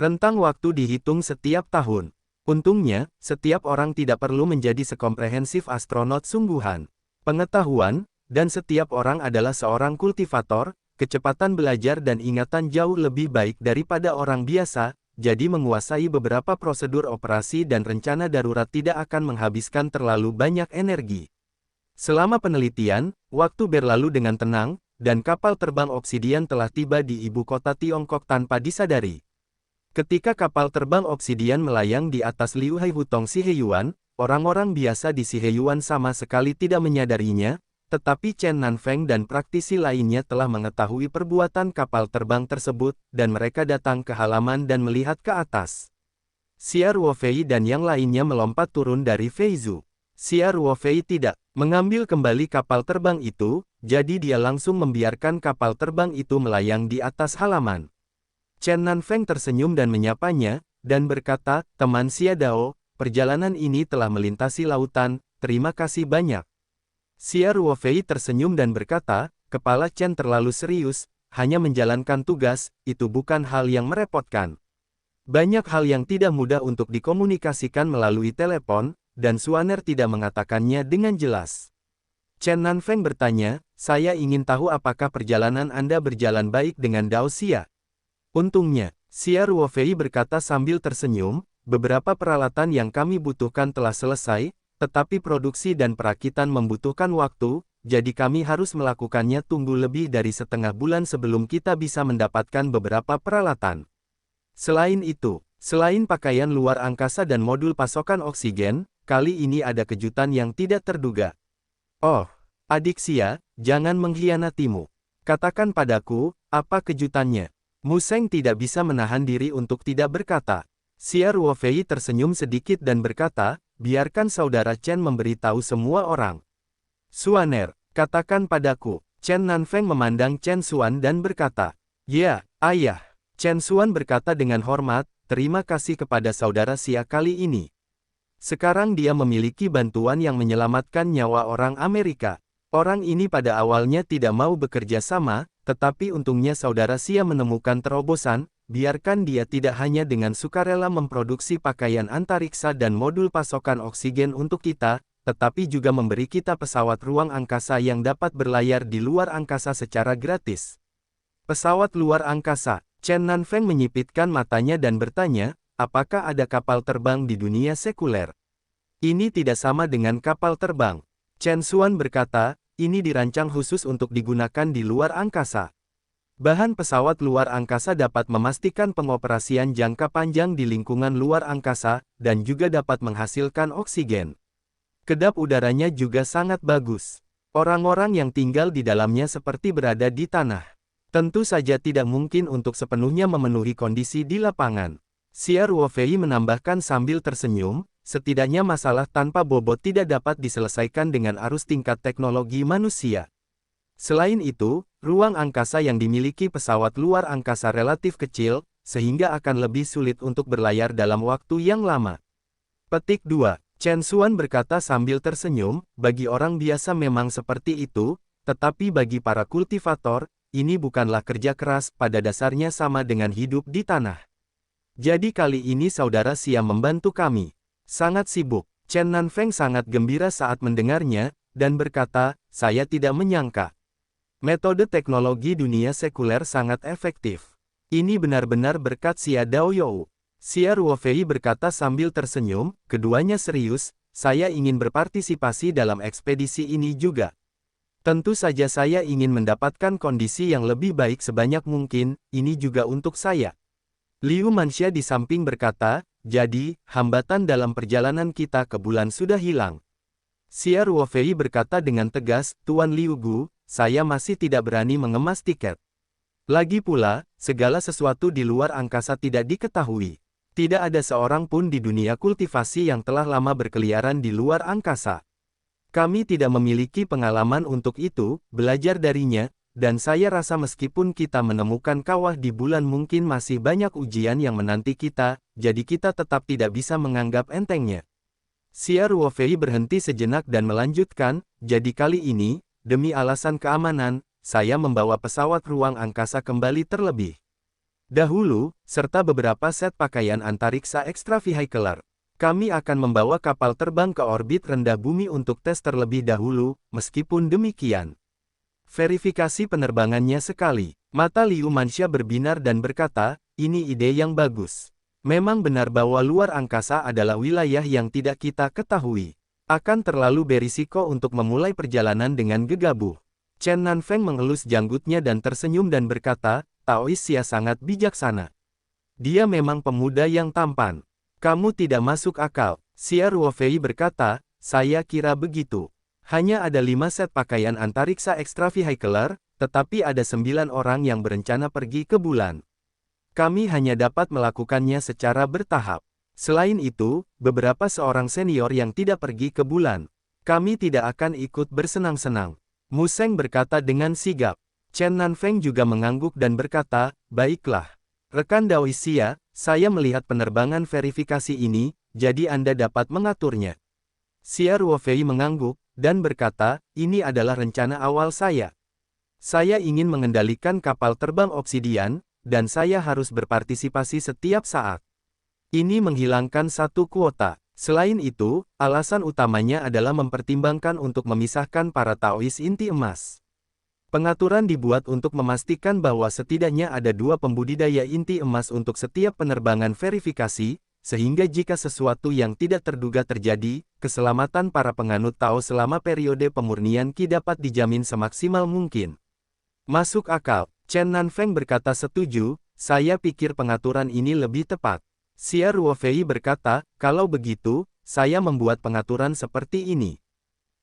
Rentang waktu dihitung setiap tahun. Untungnya, setiap orang tidak perlu menjadi sekomprehensif astronot sungguhan. Pengetahuan, dan setiap orang adalah seorang kultivator, kecepatan belajar dan ingatan jauh lebih baik daripada orang biasa, jadi menguasai beberapa prosedur operasi dan rencana darurat tidak akan menghabiskan terlalu banyak energi. Selama penelitian, waktu berlalu dengan tenang, dan kapal terbang Obsidian telah tiba di ibu kota Tiongkok tanpa disadari. Ketika kapal terbang Obsidian melayang di atas Liu Haihutong Siheyuan, orang-orang biasa di Siheyuan sama sekali tidak menyadarinya, tetapi Chen Nanfeng dan praktisi lainnya telah mengetahui perbuatan kapal terbang tersebut, dan mereka datang ke halaman dan melihat ke atas. Xia Ruofei dan yang lainnya melompat turun dari Feizu. Xia Ruofei tidak mengambil kembali kapal terbang itu, jadi dia langsung membiarkan kapal terbang itu melayang di atas halaman. Chen Nanfeng tersenyum dan menyapanya, dan berkata, "Teman Xia Dao, perjalanan ini telah melintasi lautan, terima kasih banyak." Xia Ruofei tersenyum dan berkata, "Kepala Chen terlalu serius, hanya menjalankan tugas, itu bukan hal yang merepotkan. Banyak hal yang tidak mudah untuk dikomunikasikan melalui telepon, dan Suaner tidak mengatakannya dengan jelas." Chen Nanfeng bertanya, "Saya ingin tahu apakah perjalanan Anda berjalan baik dengan Dao Xia?" Untungnya, Xia Ruofei berkata sambil tersenyum, "Beberapa peralatan yang kami butuhkan telah selesai, tetapi produksi dan perakitan membutuhkan waktu, jadi kami harus melakukannya tunggu lebih dari setengah bulan sebelum kita bisa mendapatkan beberapa peralatan. Selain itu, selain pakaian luar angkasa dan modul pasokan oksigen, kali ini ada kejutan yang tidak terduga." "Oh, adik Xia, jangan mengkhianatimu. Katakan padaku, apa kejutannya?" Mu Seng tidak bisa menahan diri untuk tidak berkata. Xia Ruofei tersenyum sedikit dan berkata, "Biarkan saudara Chen memberitahu semua orang." "Suaner, katakan padaku." Chen Nanfeng memandang Chen Xuan dan berkata, "Ya, ayah." Chen Xuan berkata dengan hormat, "Terima kasih kepada saudara Xia kali ini. Sekarang dia memiliki bantuan yang menyelamatkan nyawa orang Amerika. Orang ini pada awalnya tidak mau bekerja sama, tetapi untungnya saudara Xia menemukan terobosan. Biarkan dia tidak hanya dengan sukarela memproduksi pakaian antariksa dan modul pasokan oksigen untuk kita, tetapi juga memberi kita pesawat ruang angkasa yang dapat berlayar di luar angkasa secara gratis." "Pesawat luar angkasa?" Chen Nanfeng menyipitkan matanya dan bertanya, "Apakah ada kapal terbang di dunia sekuler?" "Ini tidak sama dengan kapal terbang." Chen Xuan berkata, "Ini dirancang khusus untuk digunakan di luar angkasa. Bahan pesawat luar angkasa dapat memastikan pengoperasian jangka panjang di lingkungan luar angkasa, dan juga dapat menghasilkan oksigen. Kedap udaranya juga sangat bagus. Orang-orang yang tinggal di dalamnya seperti berada di tanah. Tentu saja tidak mungkin untuk sepenuhnya memenuhi kondisi di lapangan." Xia Ruofei menambahkan sambil tersenyum, "Setidaknya masalah tanpa bobot tidak dapat diselesaikan dengan arus tingkat teknologi manusia. Selain itu, ruang angkasa yang dimiliki pesawat luar angkasa relatif kecil, sehingga akan lebih sulit untuk berlayar dalam waktu yang lama." Petik 2. Chen Xuan berkata sambil tersenyum, "Bagi orang biasa memang seperti itu, tetapi bagi para kultivator, ini bukanlah kerja keras, pada dasarnya sama dengan hidup di tanah. Jadi kali ini saudara Xia membantu kami. Sangat sibuk." Chen Nanfeng sangat gembira saat mendengarnya, dan berkata, "Saya tidak menyangka. Metode teknologi dunia sekuler sangat efektif. Ini benar-benar berkat Xia Daoyou." Xia Ruofei berkata sambil tersenyum, "Keduanya serius, saya ingin berpartisipasi dalam ekspedisi ini juga. Tentu saja saya ingin mendapatkan kondisi yang lebih baik sebanyak mungkin, ini juga untuk saya." Liu Manxia di samping berkata, "Jadi, hambatan dalam perjalanan kita ke bulan sudah hilang." Xia Ruofei berkata dengan tegas, "Tuan Liu Gu, saya masih tidak berani mengemas tiket. Lagi pula, segala sesuatu di luar angkasa tidak diketahui. Tidak ada seorang pun di dunia kultivasi yang telah lama berkeliaran di luar angkasa. Kami tidak memiliki pengalaman untuk itu, belajar darinya, dan saya rasa meskipun kita menemukan kawah di bulan mungkin masih banyak ujian yang menanti kita, jadi kita tetap tidak bisa menganggap entengnya." Xia Ruofei berhenti sejenak dan melanjutkan, jadi kali ini, demi alasan keamanan, saya membawa pesawat ruang angkasa kembali terlebih dahulu, serta beberapa set pakaian antariksa extravehicular. Kami akan membawa kapal terbang ke orbit rendah bumi untuk tes terlebih dahulu, meskipun demikian. Verifikasi penerbangannya sekali. Mata Liu Manxia berbinar dan berkata, ini ide yang bagus. Memang benar bahwa luar angkasa adalah wilayah yang tidak kita ketahui. Akan terlalu berisiko untuk memulai perjalanan dengan gegabah. Chen Nanfeng mengelus janggutnya dan tersenyum dan berkata, Taois Xia sangat bijaksana. Dia memang pemuda yang tampan. Kamu tidak masuk akal. Xia Ruofei berkata, saya kira begitu. Hanya ada 5 set pakaian antariksa extravehicular, tetapi ada 9 orang yang berencana pergi ke bulan. Kami hanya dapat melakukannya secara bertahap. Selain itu, beberapa seorang senior yang tidak pergi ke bulan. Kami tidak akan ikut bersenang-senang. Mu Sheng berkata dengan sigap. Chen Nanfeng juga mengangguk dan berkata, baiklah. Rekan Daois Xia, saya melihat penerbangan verifikasi ini, jadi Anda dapat mengaturnya. Xia Ruofei mengangguk, dan berkata, ini adalah rencana awal saya. Saya ingin mengendalikan kapal terbang Obsidian, dan saya harus berpartisipasi setiap saat. Ini menghilangkan satu kuota. Selain itu, alasan utamanya adalah mempertimbangkan untuk memisahkan para Taois inti emas. Pengaturan dibuat untuk memastikan bahwa setidaknya ada 2 pembudidaya inti emas untuk setiap penerbangan verifikasi, sehingga jika sesuatu yang tidak terduga terjadi, keselamatan para penganut Tao selama periode pemurnian Qi dapat dijamin semaksimal mungkin. Masuk akal, Chen Nanfeng berkata setuju, saya pikir pengaturan ini lebih tepat. Xia Ruofei berkata, kalau begitu, saya membuat pengaturan seperti ini.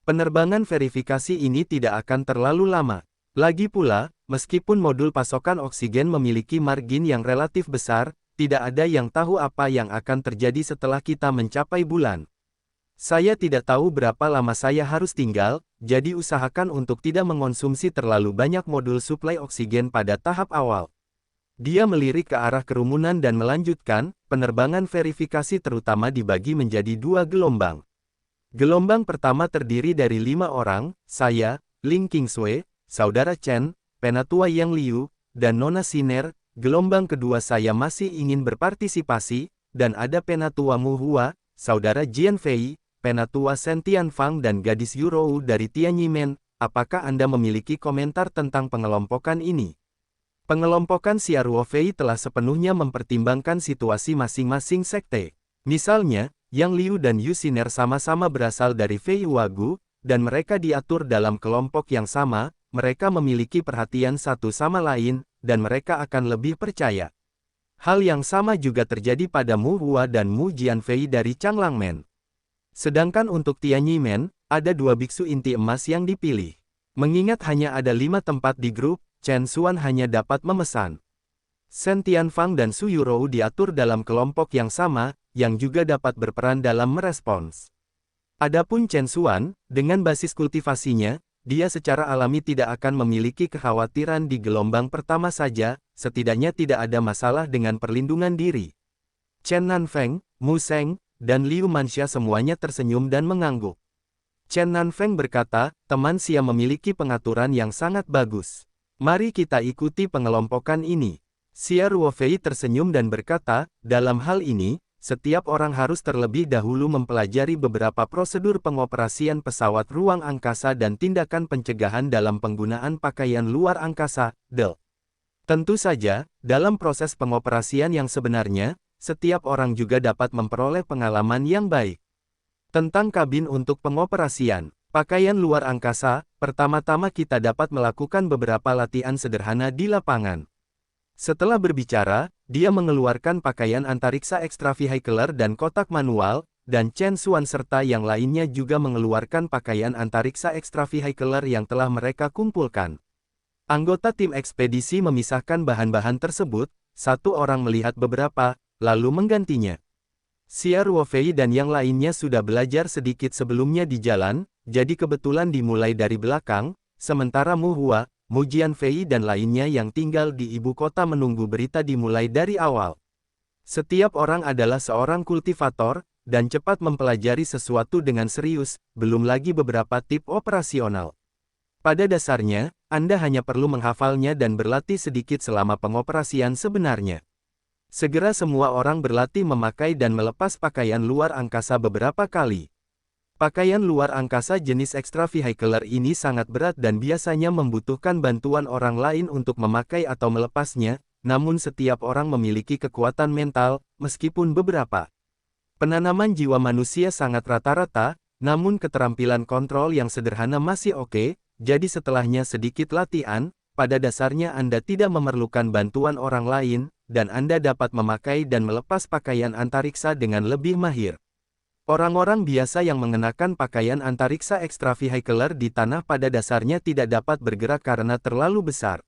Penerbangan verifikasi ini tidak akan terlalu lama. Lagi pula, meskipun modul pasokan oksigen memiliki margin yang relatif besar, tidak ada yang tahu apa yang akan terjadi setelah kita mencapai bulan. Saya tidak tahu berapa lama saya harus tinggal, jadi usahakan untuk tidak mengonsumsi terlalu banyak modul suplai oksigen pada tahap awal. Dia melirik ke arah kerumunan dan melanjutkan, penerbangan verifikasi terutama dibagi menjadi 2 gelombang. Gelombang pertama terdiri dari 5 orang, saya, Ling Qingsui, Saudara Chen, Penatua Yang Liu, dan Nona Siner. Gelombang kedua saya masih ingin berpartisipasi, dan ada Penatua Mu Hua, Saudara Jian Fei, Penatua Shen Tianfang dan Gadis Yurou dari Tianyimen. Apakah Anda memiliki komentar tentang pengelompokan ini? Pengelompokan Xia Ruofei telah sepenuhnya mempertimbangkan situasi masing-masing sekte. Misalnya, Yang Liu dan Yu Siner sama-sama berasal dari Fei Wagu, dan mereka diatur dalam kelompok yang sama. Mereka memiliki perhatian satu sama lain, dan mereka akan lebih percaya. Hal yang sama juga terjadi pada Mu Hua dan Mu Jianfei dari Changlangmen. Sedangkan untuk Tianyimen, ada 2 biksu inti emas yang dipilih. Mengingat hanya ada 5 tempat di grup, Chen Xuan hanya dapat memesan. Shen Tianfang dan Su Yurou diatur dalam kelompok yang sama, yang juga dapat berperan dalam merespons. Adapun Chen Xuan, dengan basis kultivasinya, dia secara alami tidak akan memiliki kekhawatiran di gelombang pertama saja, setidaknya tidak ada masalah dengan perlindungan diri. Chen Nanfeng, Mu Sheng, dan Liu Manxia semuanya tersenyum dan mengangguk. Chen Nanfeng berkata, teman Xia memiliki pengaturan yang sangat bagus. Mari kita ikuti pengelompokan ini. Xia Ruofei tersenyum dan berkata, dalam hal ini, setiap orang harus terlebih dahulu mempelajari beberapa prosedur pengoperasian pesawat ruang angkasa dan tindakan pencegahan dalam penggunaan pakaian luar angkasa, DEL. Tentu saja, dalam proses pengoperasian yang sebenarnya, setiap orang juga dapat memperoleh pengalaman yang baik. Tentang kabin untuk pengoperasian, pakaian luar angkasa, pertama-tama kita dapat melakukan beberapa latihan sederhana di lapangan. Setelah berbicara, dia mengeluarkan pakaian antariksa extravehicular dan kotak manual, dan Chen Xuan serta yang lainnya juga mengeluarkan pakaian antariksa extravehicular yang telah mereka kumpulkan. Anggota tim ekspedisi memisahkan bahan-bahan tersebut, satu orang melihat beberapa, lalu menggantinya. Xia Ruofei dan yang lainnya sudah belajar sedikit sebelumnya di jalan, jadi kebetulan dimulai dari belakang, sementara Mu Hua, Mu Jianfei dan lainnya yang tinggal di ibu kota menunggu berita dimulai dari awal. Setiap orang adalah seorang kultivator, dan cepat mempelajari sesuatu dengan serius, belum lagi beberapa tip operasional. Pada dasarnya, Anda hanya perlu menghafalnya dan berlatih sedikit selama pengoperasian sebenarnya. Segera semua orang berlatih memakai dan melepas pakaian luar angkasa beberapa kali. Pakaian luar angkasa jenis extravehicular ini sangat berat dan biasanya membutuhkan bantuan orang lain untuk memakai atau melepasnya, namun setiap orang memiliki kekuatan mental, meskipun beberapa. Penanaman jiwa manusia sangat rata-rata, namun keterampilan kontrol yang sederhana masih oke, jadi setelahnya sedikit latihan, pada dasarnya Anda tidak memerlukan bantuan orang lain, dan Anda dapat memakai dan melepas pakaian antariksa dengan lebih mahir. Orang-orang biasa yang mengenakan pakaian antariksa extravehicular di tanah pada dasarnya tidak dapat bergerak karena terlalu besar.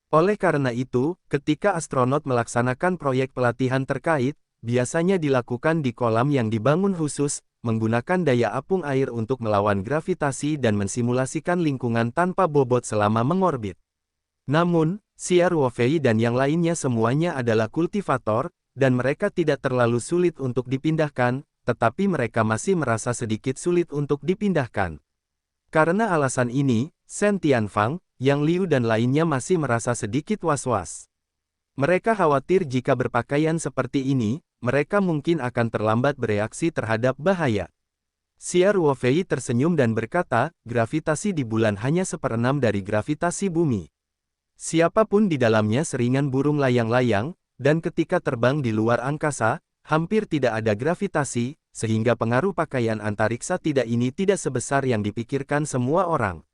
Oleh karena itu, ketika astronot melaksanakan proyek pelatihan terkait, biasanya dilakukan di kolam yang dibangun khusus, menggunakan daya apung air untuk melawan gravitasi dan mensimulasikan lingkungan tanpa bobot selama mengorbit. Namun, Sia Ruofei dan yang lainnya semuanya adalah kultivator, dan mereka tidak terlalu sulit untuk dipindahkan, tetapi mereka masih merasa sedikit sulit untuk dipindahkan. Karena alasan ini, Shen Tianfang, Yang Liu dan lainnya masih merasa sedikit was-was. Mereka khawatir jika berpakaian seperti ini, mereka mungkin akan terlambat bereaksi terhadap bahaya. Sia Ruofei tersenyum dan berkata, gravitasi di bulan hanya 1/6 dari gravitasi bumi. Siapapun di dalamnya seringan burung layang-layang, dan ketika terbang di luar angkasa, hampir tidak ada gravitasi, sehingga pengaruh pakaian antariksa tidak sebesar yang dipikirkan semua orang.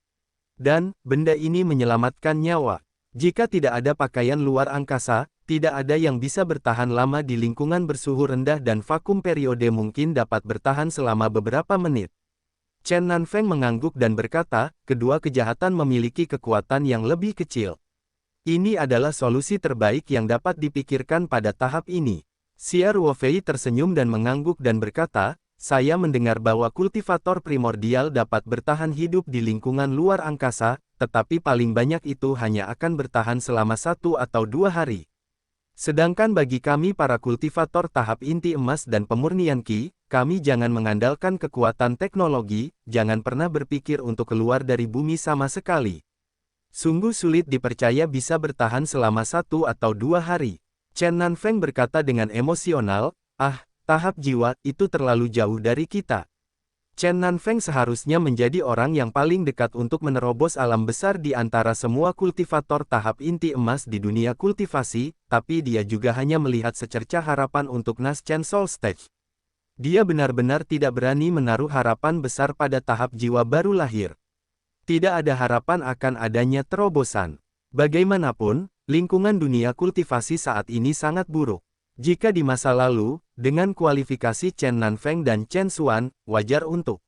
Dan, benda ini menyelamatkan nyawa. Jika tidak ada pakaian luar angkasa, tidak ada yang bisa bertahan lama di lingkungan bersuhu rendah dan vakum periode mungkin dapat bertahan selama beberapa menit. Chen Nanfeng mengangguk dan berkata, kedua kejahatan memiliki kekuatan yang lebih kecil. Ini adalah solusi terbaik yang dapat dipikirkan pada tahap ini. Sia Ruofei tersenyum dan mengangguk dan berkata, saya mendengar bahwa kultivator primordial dapat bertahan hidup di lingkungan luar angkasa, tetapi paling banyak itu hanya akan bertahan selama 1 atau 2 hari. Sedangkan bagi kami para kultivator tahap inti emas dan pemurnian Qi, kami jangan mengandalkan kekuatan teknologi, jangan pernah berpikir untuk keluar dari bumi sama sekali. Sungguh sulit dipercaya bisa bertahan selama 1 atau 2 hari. Chen Nanfeng berkata dengan emosional, tahap jiwa, itu terlalu jauh dari kita. Chen Nanfeng seharusnya menjadi orang yang paling dekat untuk menerobos alam besar di antara semua kultivator tahap inti emas di dunia kultivasi, tapi dia juga hanya melihat secercah harapan untuk Naschen Soul Stage. Dia benar-benar tidak berani menaruh harapan besar pada tahap jiwa baru lahir. Tidak ada harapan akan adanya terobosan. Bagaimanapun, lingkungan dunia kultivasi saat ini sangat buruk. Jika di masa lalu, dengan kualifikasi Chen Nanfeng dan Chen Xuan, wajar untuk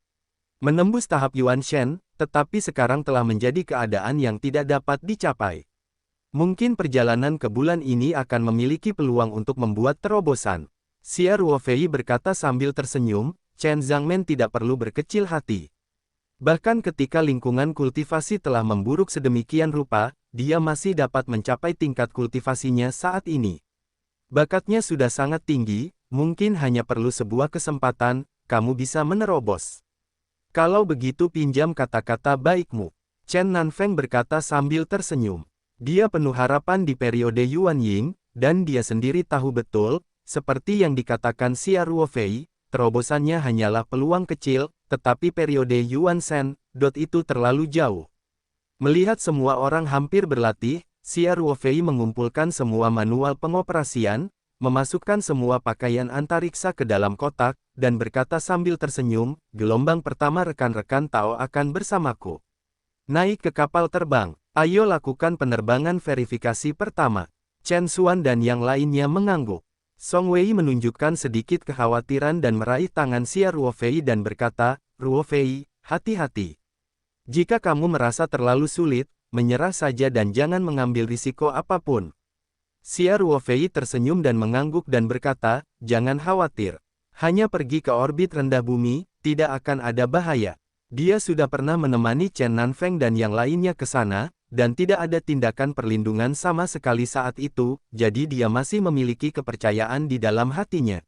menembus tahap Yuan Shen, tetapi sekarang telah menjadi keadaan yang tidak dapat dicapai. Mungkin perjalanan ke bulan ini akan memiliki peluang untuk membuat terobosan. Sia Ruofei berkata sambil tersenyum, Chen Zhangmen tidak perlu berkecil hati. Bahkan ketika lingkungan kultivasi telah memburuk sedemikian rupa, dia masih dapat mencapai tingkat kultivasinya saat ini. Bakatnya sudah sangat tinggi, mungkin hanya perlu sebuah kesempatan, kamu bisa menerobos. Kalau begitu pinjam kata-kata baikmu. Chen Nanfeng berkata sambil tersenyum. Dia penuh harapan di periode Yuan Ying, dan dia sendiri tahu betul, seperti yang dikatakan Sia Ruofei, terobosannya hanyalah peluang kecil, tetapi periode Yuan Shen, itu terlalu jauh. Melihat semua orang hampir berlatih, Sia Ruofei mengumpulkan semua manual pengoperasian, memasukkan semua pakaian antariksa ke dalam kotak, dan berkata sambil tersenyum, gelombang pertama rekan-rekan Tao akan bersamaku. Naik ke kapal terbang, ayo lakukan penerbangan verifikasi pertama. Chen Xuan dan yang lainnya mengangguk. Song Wei menunjukkan sedikit kekhawatiran dan meraih tangan Sia Ruofei dan berkata, Ruofei, hati-hati. Jika kamu merasa terlalu sulit, menyerah saja dan jangan mengambil risiko apapun. Sia Ruofei tersenyum dan mengangguk dan berkata, jangan khawatir. Hanya pergi ke orbit rendah bumi, tidak akan ada bahaya. Dia sudah pernah menemani Chen Nanfeng dan yang lainnya ke sana, dan tidak ada tindakan perlindungan sama sekali saat itu, jadi dia masih memiliki kepercayaan di dalam hatinya.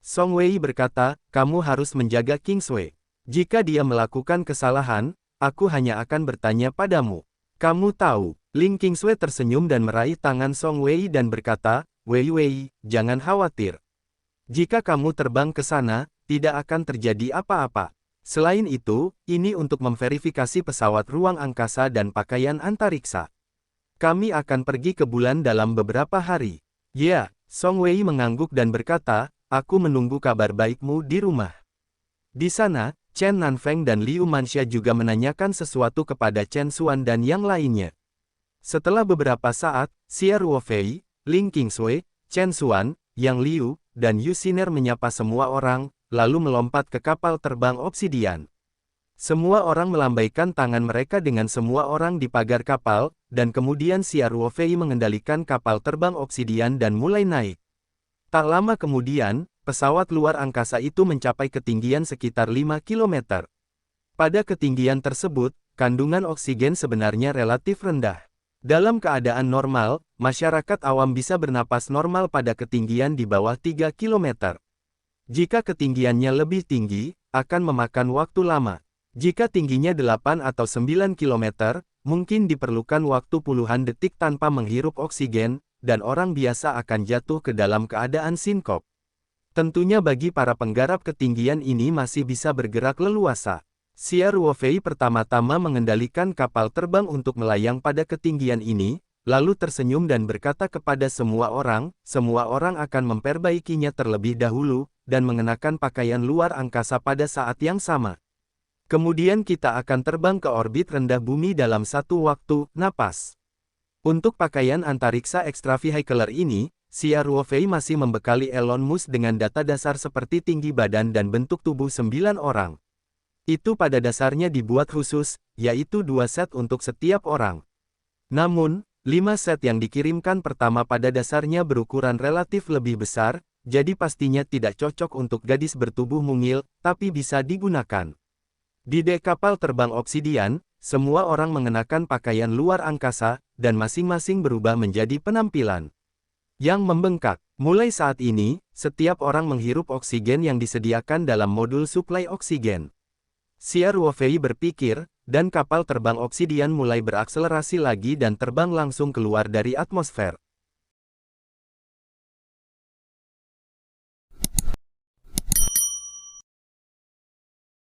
Song Wei berkata, kamu harus menjaga Kingsway. Jika dia melakukan kesalahan, aku hanya akan bertanya padamu. Kamu tahu, Ling Kingsway tersenyum dan meraih tangan Song Wei dan berkata, Wei Wei, jangan khawatir. Jika kamu terbang ke sana, tidak akan terjadi apa-apa. Selain itu, ini untuk memverifikasi pesawat ruang angkasa dan pakaian antariksa. Kami akan pergi ke bulan dalam beberapa hari. Ya, Song Wei mengangguk dan berkata, aku menunggu kabar baikmu di rumah. Di sana, Chen Nanfeng dan Liu Manxia juga menanyakan sesuatu kepada Chen Xuan dan yang lainnya. Setelah beberapa saat, Xia Ruofei, Ling Kingsway, Chen Xuan, Yang Liu, dan Yu Xiner menyapa semua orang, lalu melompat ke kapal terbang obsidian. Semua orang melambaikan tangan mereka dengan semua orang di pagar kapal, dan kemudian Xia Ruofei mengendalikan kapal terbang obsidian dan mulai naik. Tak lama kemudian, pesawat luar angkasa itu mencapai ketinggian sekitar 5 km. Pada ketinggian tersebut, kandungan oksigen sebenarnya relatif rendah. Dalam keadaan normal, masyarakat awam bisa bernapas normal pada ketinggian di bawah 3 km. Jika ketinggiannya lebih tinggi, akan memakan waktu lama. Jika tingginya 8 atau 9 km, mungkin diperlukan waktu puluhan detik tanpa menghirup oksigen, dan orang biasa akan jatuh ke dalam keadaan sinkop. Tentunya bagi para penggarap ketinggian ini masih bisa bergerak leluasa. Xia Ruofei pertama-tama mengendalikan kapal terbang untuk melayang pada ketinggian ini, lalu tersenyum dan berkata kepada semua orang akan memperbaikinya terlebih dahulu, dan mengenakan pakaian luar angkasa pada saat yang sama. Kemudian kita akan terbang ke orbit rendah bumi dalam satu waktu, napas. Untuk pakaian antariksa extravehicular ini, Xia Ruofei masih membekali Elon Musk dengan data dasar seperti tinggi badan dan bentuk tubuh 9 orang. Itu pada dasarnya dibuat khusus, yaitu 2 set untuk setiap orang. Namun, 5 set yang dikirimkan pertama pada dasarnya berukuran relatif lebih besar, jadi pastinya tidak cocok untuk gadis bertubuh mungil, tapi bisa digunakan. Di dek kapal terbang obsidian, semua orang mengenakan pakaian luar angkasa, dan masing-masing berubah menjadi penampilan yang membengkak. Mulai saat ini, setiap orang menghirup oksigen yang disediakan dalam modul suplai oksigen. Xia Ruofei berpikir, dan kapal terbang obsidian mulai berakselerasi lagi dan terbang langsung keluar dari atmosfer.